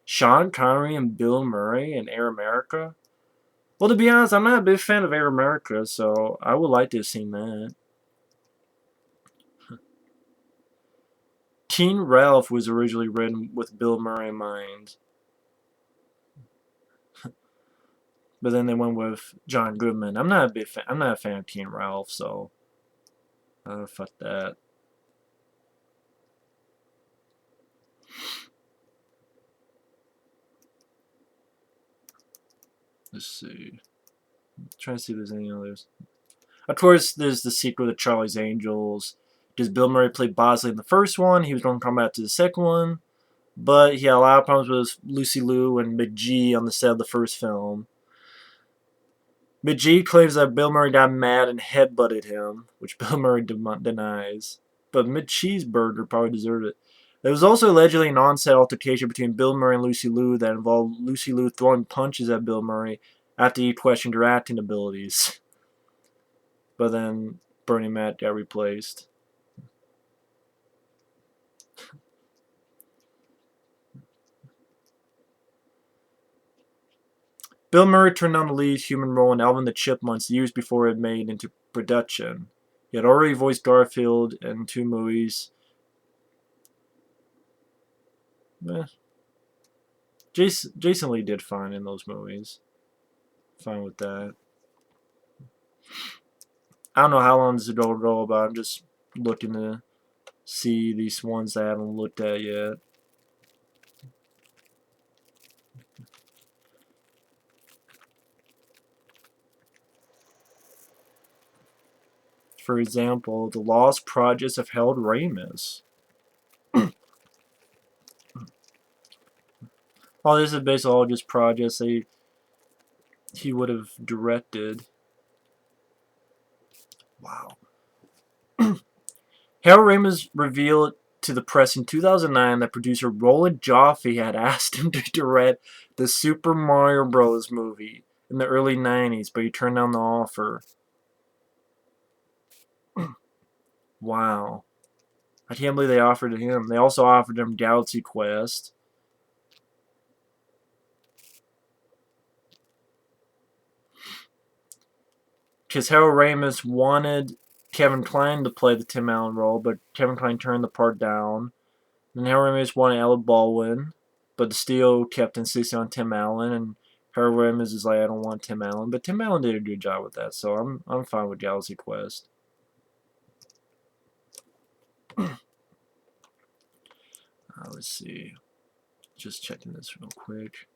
Speaker 1: Sean Connery and Bill Murray in Air America? Well, to be honest, I'm not a big fan of Air America, so I would like to have seen that. Teen Ralph was originally written with Bill Murray in mind. But then they went with John Goodman. I'm not a big fan. I'm not a fan of Teen Ralph, so fuck that. Let's see. Trying to see if there's any others. Of course, there's the sequel to Charlie's Angels. Does Bill Murray play Bosley in the first one? He was going to come back to the second one, but he had a lot of problems with Lucy Liu and McGee on the set of the first film. McGee claims that Bill Murray got mad and headbutted him, which Bill Murray denies. But McCheeseburger probably deserved it. There was also allegedly an on-set altercation between Bill Murray and Lucy Liu that involved Lucy Liu throwing punches at Bill Murray after he questioned her acting abilities. But then Bernie Mac got replaced. Bill Murray turned down the lead human role in Alvin the Chipmunks years before it made into production. He had already voiced Garfield in 2 movies. Jason Lee did fine in those movies. Fine with that. I don't know how long this is going to go, but I'm just looking to see these ones I haven't looked at yet. For example, The Lost Projects of Harold Ramis. Oh, this is basically all just projects he would have directed. Wow. Harold Ramis revealed to the press in 2009 that producer Roland Joffe had asked him to direct the Super Mario Bros. Movie in the early 90s, but he turned down the offer. Wow. I can't believe they offered it him. They also offered him Galaxy Quest. Because Harold Ramis wanted Kevin Kline to play the Tim Allen role, but Kevin Kline turned the part down. And Harold Ramis wanted Alec Baldwin, but the studio kept insisting on Tim Allen, and Harold Ramis is like, I don't want Tim Allen. But Tim Allen did a good job with that, so I'm fine with Galaxy Quest. Let's see. Just checking this real quick.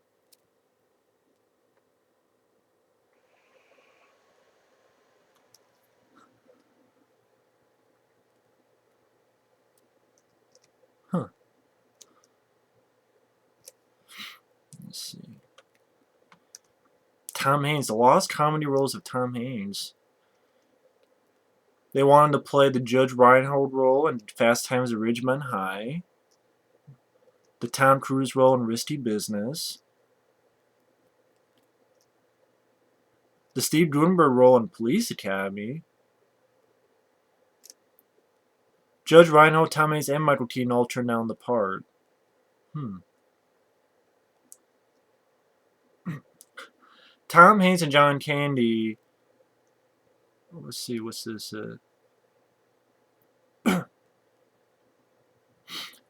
Speaker 1: Huh. Let's see. Tom Hanks. The Lost Comedy Roles of Tom Hanks. They wanted to play the Judge Reinhold role in Fast Times at Ridgemont High. The Tom Cruise role in Risky Business. The Steve Gutenberg role in Police Academy. Judge Reinhold, Tom Hanks, and Michael Keaton all turned down the part. Tom Hanks and John Candy. Let's see, what's this?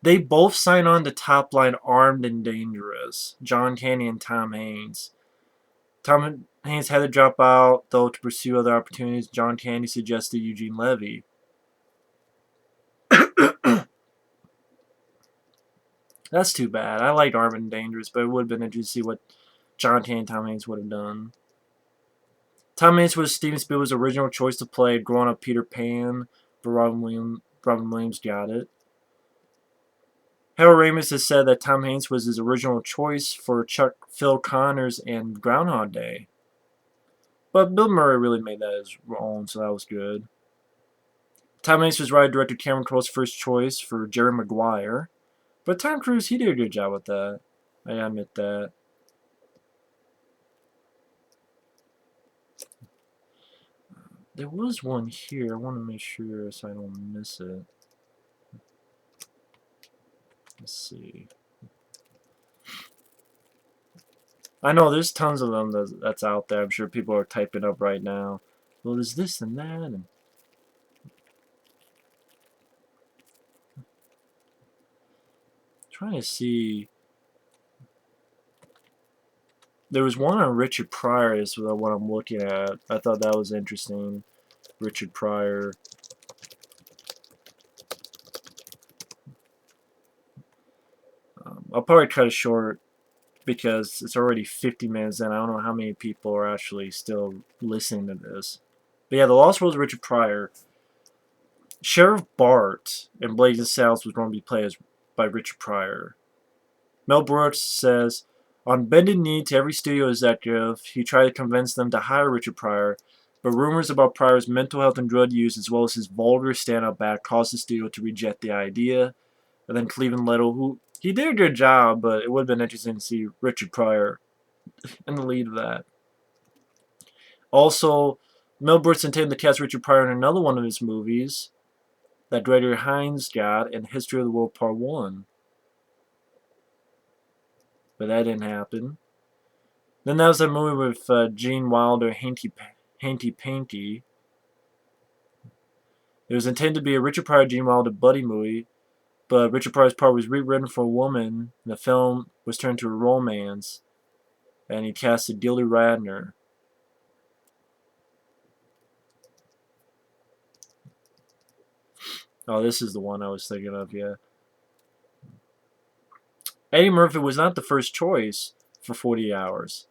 Speaker 1: They both sign on to top line Armed and Dangerous. John Candy and Tom Hanks. Tom Hanks had to drop out, though, to pursue other opportunities. John Candy suggested Eugene Levy. That's too bad. I liked Armed and Dangerous, but it would have been interesting to see what John Candy and Tom Hanks would have done. Tom Hanks was Steven Spielberg's original choice to play grown-up Peter Pan, but Robin Williams got it. Harold Ramis has said that Tom Hanks was his original choice for Chuck Phil Connors and Groundhog Day. But Bill Murray really made that his own, so that was good. Tom Hanks was writer-director Cameron Crowe's first choice for Jerry Maguire. But Tom Cruise, he did a good job with that. I admit that. There was one here. I want to make sure so I don't miss it. Let's see. I know there's tons of them that's out there. I'm sure people are typing up right now. Well, there's this and that. And trying to see. There was one on Richard Pryor is what I'm looking at. I thought that was interesting. Richard Pryor. I'll probably cut it short because it's already 50 minutes and I don't know how many people are actually still listening to this. But yeah, The Lost World of Richard Pryor. Sheriff Bart in Blazing Saddles was going to be played by Richard Pryor. Mel Brooks says, on bended knee to every studio executive, he tried to convince them to hire Richard Pryor, but rumors about Pryor's mental health and drug use as well as his vulgar stand-up act caused the studio to reject the idea. And then Cleveland Little, who he did a good job, but it would have been interesting to see Richard Pryor in the lead of that. Also, Mel Brooks intended to cast Richard Pryor in another one of his movies that Gregory Hines got in History of the World Part 1. But that didn't happen. Then that was that movie with Gene Wilder, Hanky Panky. It was intended to be a Richard Pryor, Gene Wilder buddy movie, but Richard Pryor's part was rewritten for a woman, and the film was turned to a romance, and he casted Gilda Radner. Oh, this is the one I was thinking of, yeah. Eddie Murphy was not the first choice for 48 Hours.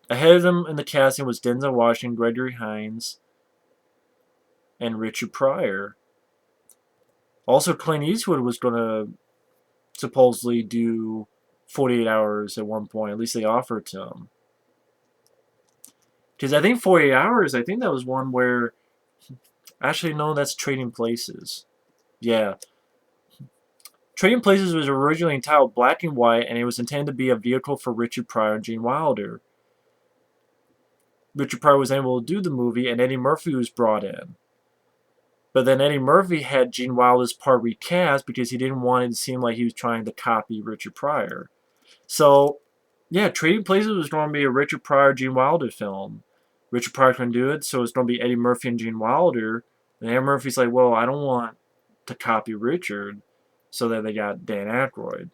Speaker 1: Ahead of him in the casting was Denzel Washington, Gregory Hines, and Richard Pryor. Also, Clint Eastwood was going to supposedly do 48 Hours at one point. At least they offered to him. Because I think 48 Hours, I think that was one where... Actually, no, that's Trading Places. Yeah. Trading Places was originally entitled Black and White, and it was intended to be a vehicle for Richard Pryor and Gene Wilder. Richard Pryor was able to do the movie, and Eddie Murphy was brought in. But then Eddie Murphy had Gene Wilder's part recast because he didn't want it to seem like he was trying to copy Richard Pryor. So, yeah, Trading Places was going to be a Richard Pryor, Gene Wilder film. Richard Pryor couldn't do it, so it's going to be Eddie Murphy and Gene Wilder. And Eddie Murphy's like, well, I don't want to copy Richard. So then they got Dan Aykroyd.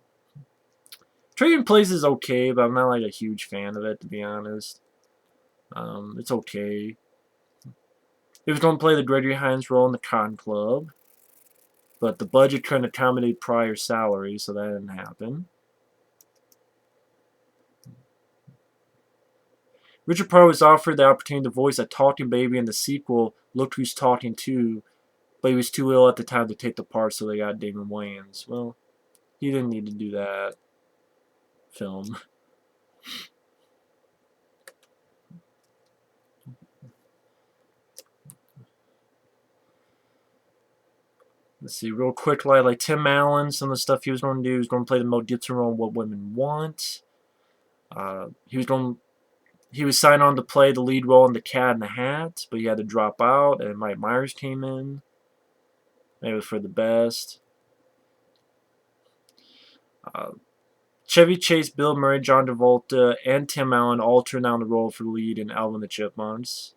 Speaker 1: Trading Places is okay, but I'm not like a huge fan of it, to be honest. It's okay. He was going to play the Gregory Hines role in the Con Club, but the budget couldn't accommodate Pryor's salary, so that didn't happen. Richard Pryor was offered the opportunity to voice a talking baby in the sequel, Look Who's Talking To, but he was too ill at the time to take the part, so they got Damon Wayans. Well, he didn't need to do that film. Let's see, real quick, like Tim Allen, some of the stuff he was going to do. He was going to play the Mel Gibson role in What Women Want. He was signed on to play the lead role in The Cat in the Hat, but he had to drop out, and Mike Myers came in. Maybe it was for the best. Chevy Chase, Bill Murray, John Travolta, and Tim Allen all turned down the role for the lead in Alvin and the Chipmunks.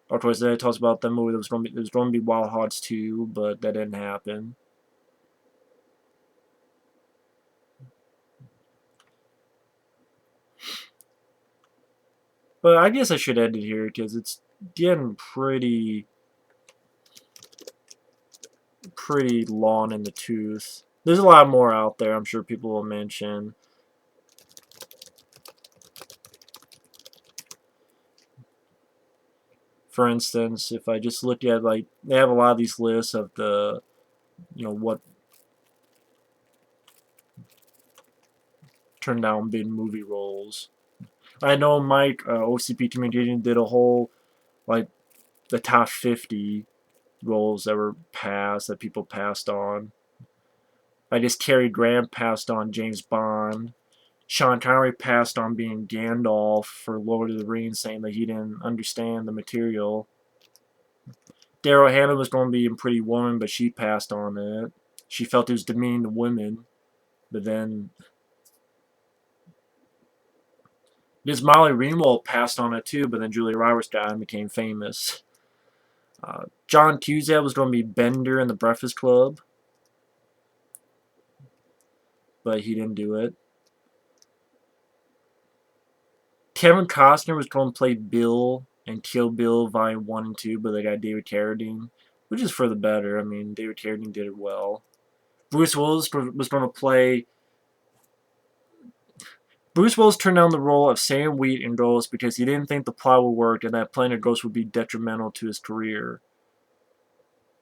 Speaker 1: Of course, then it talks about the movie that was going to be Wild Hogs 2, but that didn't happen. But I guess I should end it here because it's getting pretty long in the tooth. There's a lot more out there I'm sure people will mention. For instance, if I just look at, like, they have a lot of these lists of the what turned down big movie roles. I know Mike, OCP Communication, did a whole, like, the top 50 roles that were passed, that people passed on. I guess Cary Grant passed on James Bond. Sean Connery passed on being Gandalf for Lord of the Rings, saying that he didn't understand the material. Daryl Hannah was going to be in Pretty Woman, but she passed on it. She felt it was demeaning to women. But then this Molly Ringwald passed on it too, but then Julia Roberts died and became famous. John Cusack was going to be Bender in The Breakfast Club, but he didn't do it. Kevin Costner was going to play Bill in Kill Bill Volume 1 and 2, but they got David Carradine, which is for the better. I mean, David Carradine did it well. Bruce Willis was going to play... Bruce Willis turned down the role of Sam Wheat in Ghost because he didn't think the plot would work and that playing a ghost would be detrimental to his career.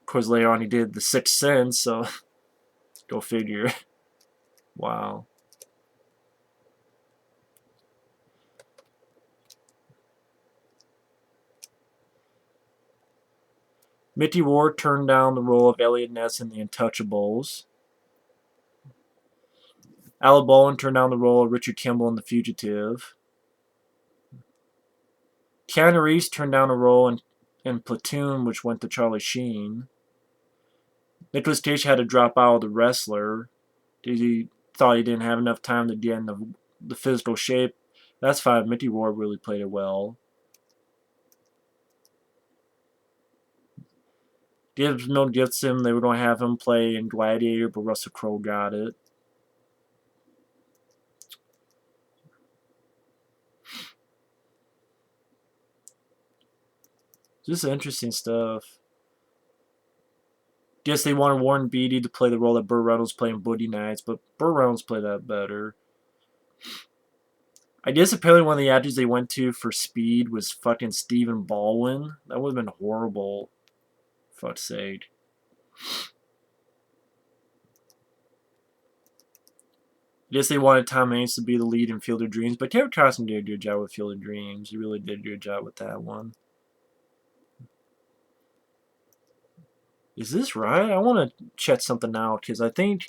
Speaker 1: Of course, later on he did The Sixth Sense, so go figure. Wow. Mickey Ward turned down the role of Elliot Ness in The Untouchables. Alec Baldwin turned down the role of Richard Kimball in The Fugitive. Keanu Reeves turned down a role in Platoon, which went to Charlie Sheen. Nicolas Cage had to drop out of The Wrestler. He thought he didn't have enough time to get in the physical shape. That's fine. Mickey Ward really played it well. Mel Gibson, they were going to have him play in Gladiator, but Russell Crowe got it. Just interesting stuff. Guess they wanted Warren Beatty to play the role that Burt Reynolds played in Boogie Nights, but Burt Reynolds played that better. I guess apparently one of the actors they went to for Speed was fucking Stephen Baldwin. That would have been horrible. Fuck's sake. I guess they wanted Tom Hanks to be the lead in Field of Dreams, but Kevin Costner did a good job with Field of Dreams. He really did a good job with that one. Is this right? I want to check something out because I think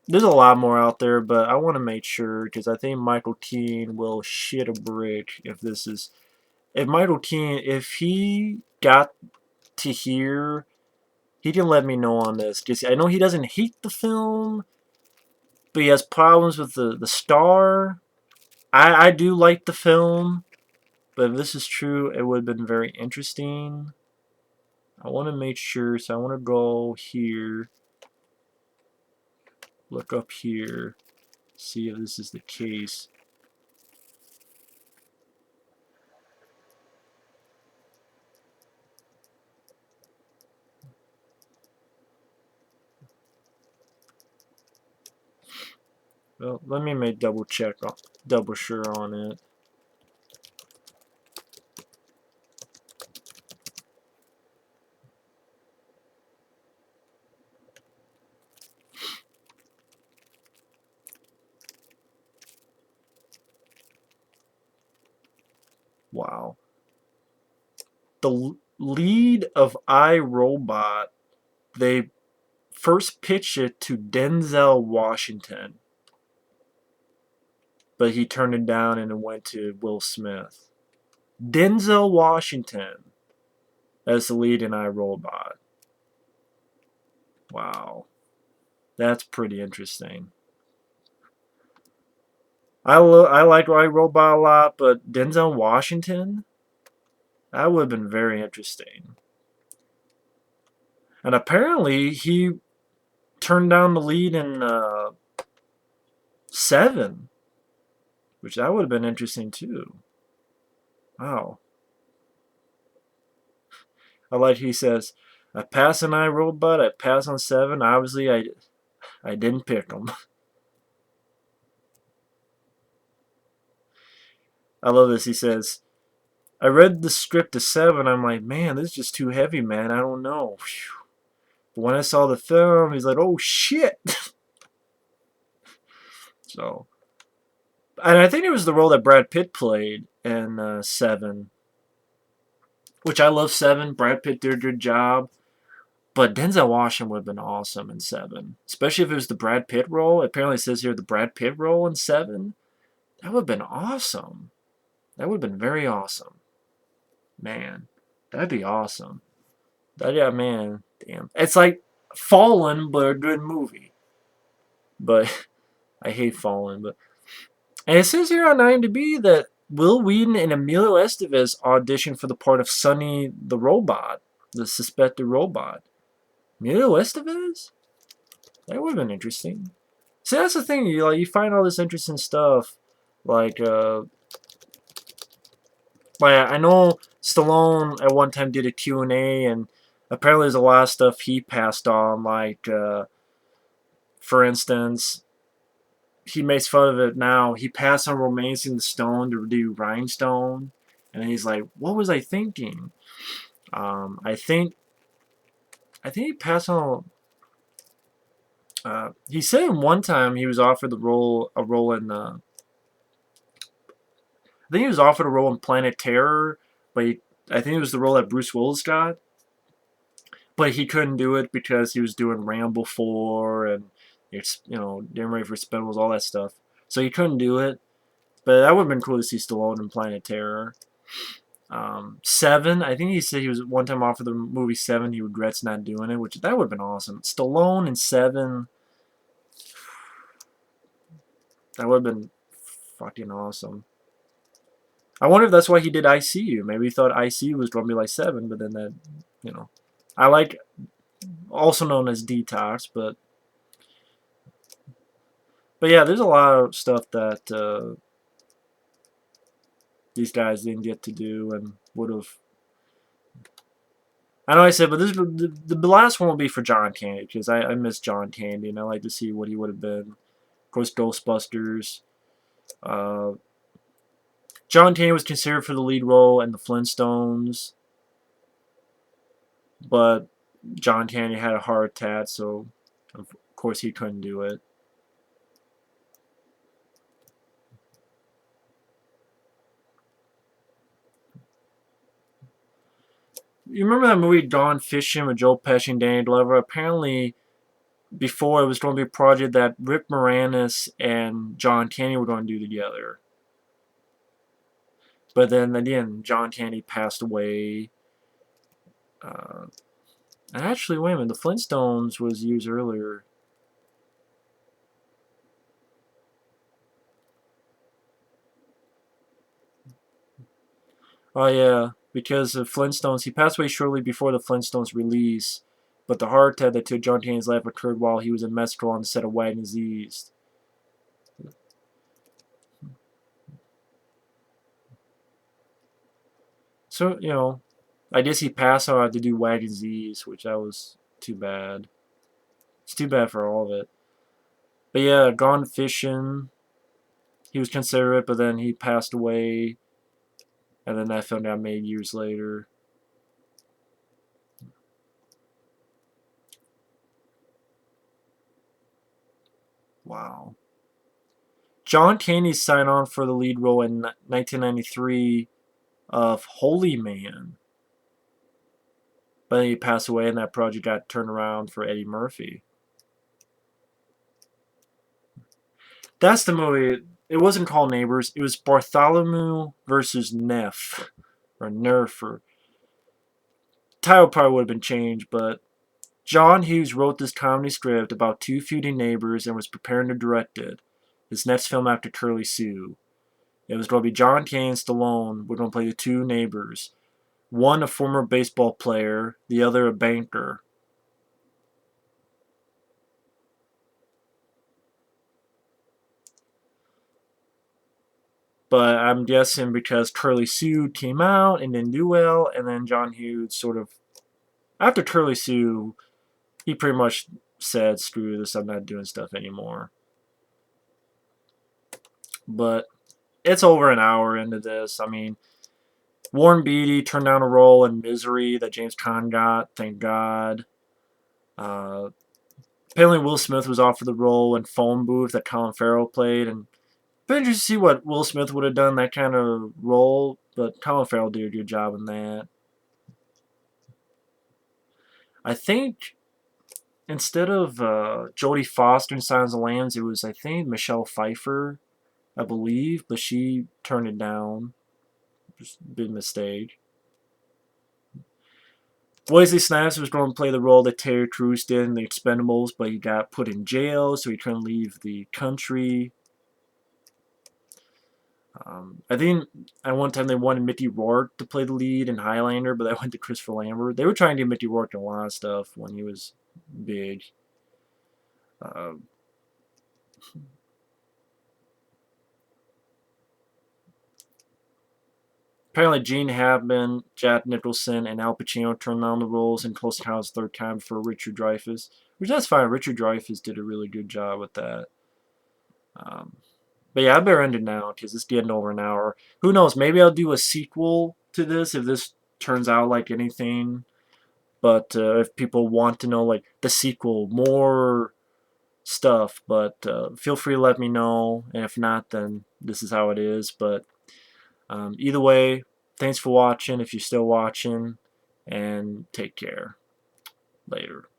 Speaker 1: there's a lot more out there, but I want to make sure because I think Michael Keane will shit a brick if this is... If Michael Keane, if he got to here, he can let me know on this. Because I know he doesn't hate the film, but he has problems with the star. I do like the film, but if this is true, it would have been very interesting. I want to make sure, so I want to go here, look up here, see if this is the case. Well, let me make double sure on it. Wow. The lead of iRobot, they first pitched it to Denzel Washington, but he turned it down and it went to Will Smith. Denzel Washington as the lead in iRobot. Wow. That's pretty interesting. I like iRobot a lot, but Denzel Washington? That would have been very interesting. And apparently he turned down the lead in Seven, which that would have been interesting too. Wow. I like he says, I pass on iRobot, I pass on Seven. Obviously, I didn't pick them. I love this. He says, I read the script to Seven. I'm like, man, this is just too heavy, man. I don't know. Whew. But when I saw the film, he's like, oh shit. So, and I think it was the role that Brad Pitt played in Seven, which I love Seven. Brad Pitt did a good job. But Denzel Washington would have been awesome in Seven, especially if it was the Brad Pitt role. Apparently, it says here the Brad Pitt role in Seven. That would have been awesome. That would have been very awesome. Man, that'd be awesome. That, yeah, man, damn. It's like Fallen, but a good movie. But I hate Fallen. But and it says here on IMDb that Will Wheaton and Emilio Estevez auditioned for the part of Sonny the robot, the suspected robot. Emilio Estevez? That would have been interesting. See, that's the thing. You find all this interesting stuff, like I know Stallone at one time did a Q&A, and apparently there's a lot of stuff he passed on. Like, for instance, he makes fun of it now. He passed on Romancing the Stone to do Rhinestone, and he's like, "What was I thinking?" I think he passed on. He said one time he was offered a role in. I think he was offered a role in Planet Terror, but I think it was the role that Bruce Willis got. But he couldn't do it because he was doing Rambo 4 and it's getting ready for Expendables, all that stuff. So he couldn't do it. But that would have been cool to see Stallone in Planet Terror. Seven, I think he said he was one time offered the movie Seven. He regrets not doing it, which that would have been awesome. Stallone in Seven, that would have been fucking awesome. I wonder if that's why he did ICU. Maybe he thought ICU was going to be like Seven, but then that, I like, also known as Detox, but yeah, there's a lot of stuff that these guys didn't get to do and would have. I know I said, but the last one will be for John Candy because I miss John Candy and I like to see what he would have been. Of course, Ghostbusters. Uh, John Candy was considered for the lead role in the Flintstones, but John Candy had a heart attack, so of course he couldn't do it. You remember that movie Gone Fishing with Joe Pesci and Danny Glover? Apparently, before it was going to be a project that Rick Moranis and John Candy were going to do together. But then again, John Candy passed away. And actually, wait a minute, the Flintstones was used earlier. Oh yeah, because of Flintstones, he passed away shortly before the Flintstones release. But the heart attack that took John Candy's life occurred while he was in Mexico on the set of Wagons East. So, I guess he passed on to do Wagons East, which that was too bad. It's too bad for all of it. But yeah, Gone Fishing, he was considerate, but then he passed away. And then that film got made years later. Wow. John Candy signed on for the lead role in 1993 of Holy Man. But then he passed away and that project got turned around for Eddie Murphy. That's the movie. It wasn't called Neighbors. It was Bartholomew versus Neff. Or Nerf. Or title probably would have been changed, but John Hughes wrote this comedy script about two feuding neighbors and was preparing to direct it. His next film after Curly Sue. It was going to be John Candy and Stallone were going to play the two neighbors. One a former baseball player, the other a banker. But I'm guessing because Curly Sue came out and didn't do well, and then John Hughes sort of, after Curly Sue, he pretty much said, screw this, I'm not doing stuff anymore. But it's over an hour into this. I mean, Warren Beatty turned down a role in Misery that James Caan got, thank God. Uh, Apparently, Will Smith was offered the role in Phone Booth that Colin Farrell played, and but interested to see what Will Smith would have done that kind of role. But Colin Farrell did a good job in that. I think instead of Jodie Foster in Silence of the Lambs, it was, I think, Michelle Pfeiffer, I believe, but she turned it down. Just a big mistake. Wesley Snipes was going to play the role that Terry Crews did in The Expendables, but he got put in jail, so he couldn't leave the country. I think at one time they wanted Mickey Rourke to play the lead in Highlander, but that went to Christopher Lambert. They were trying to get Mickey Rourke in a lot of stuff when he was big. Uh, Apparently, Gene Hackman, Jack Nicholson, and Al Pacino turned down the roles in Close Encounters of the Third Kind for Richard Dreyfuss, which that's fine. Richard Dreyfuss did a really good job with that. Um, but yeah, I better end it now because it's getting over an hour. Who knows? Maybe I'll do a sequel to this if this turns out like anything. But if people want to know like the sequel, more stuff, but feel free to let me know. And if not, then this is how it is. But either way, thanks for watching if you're still watching, and take care. Later.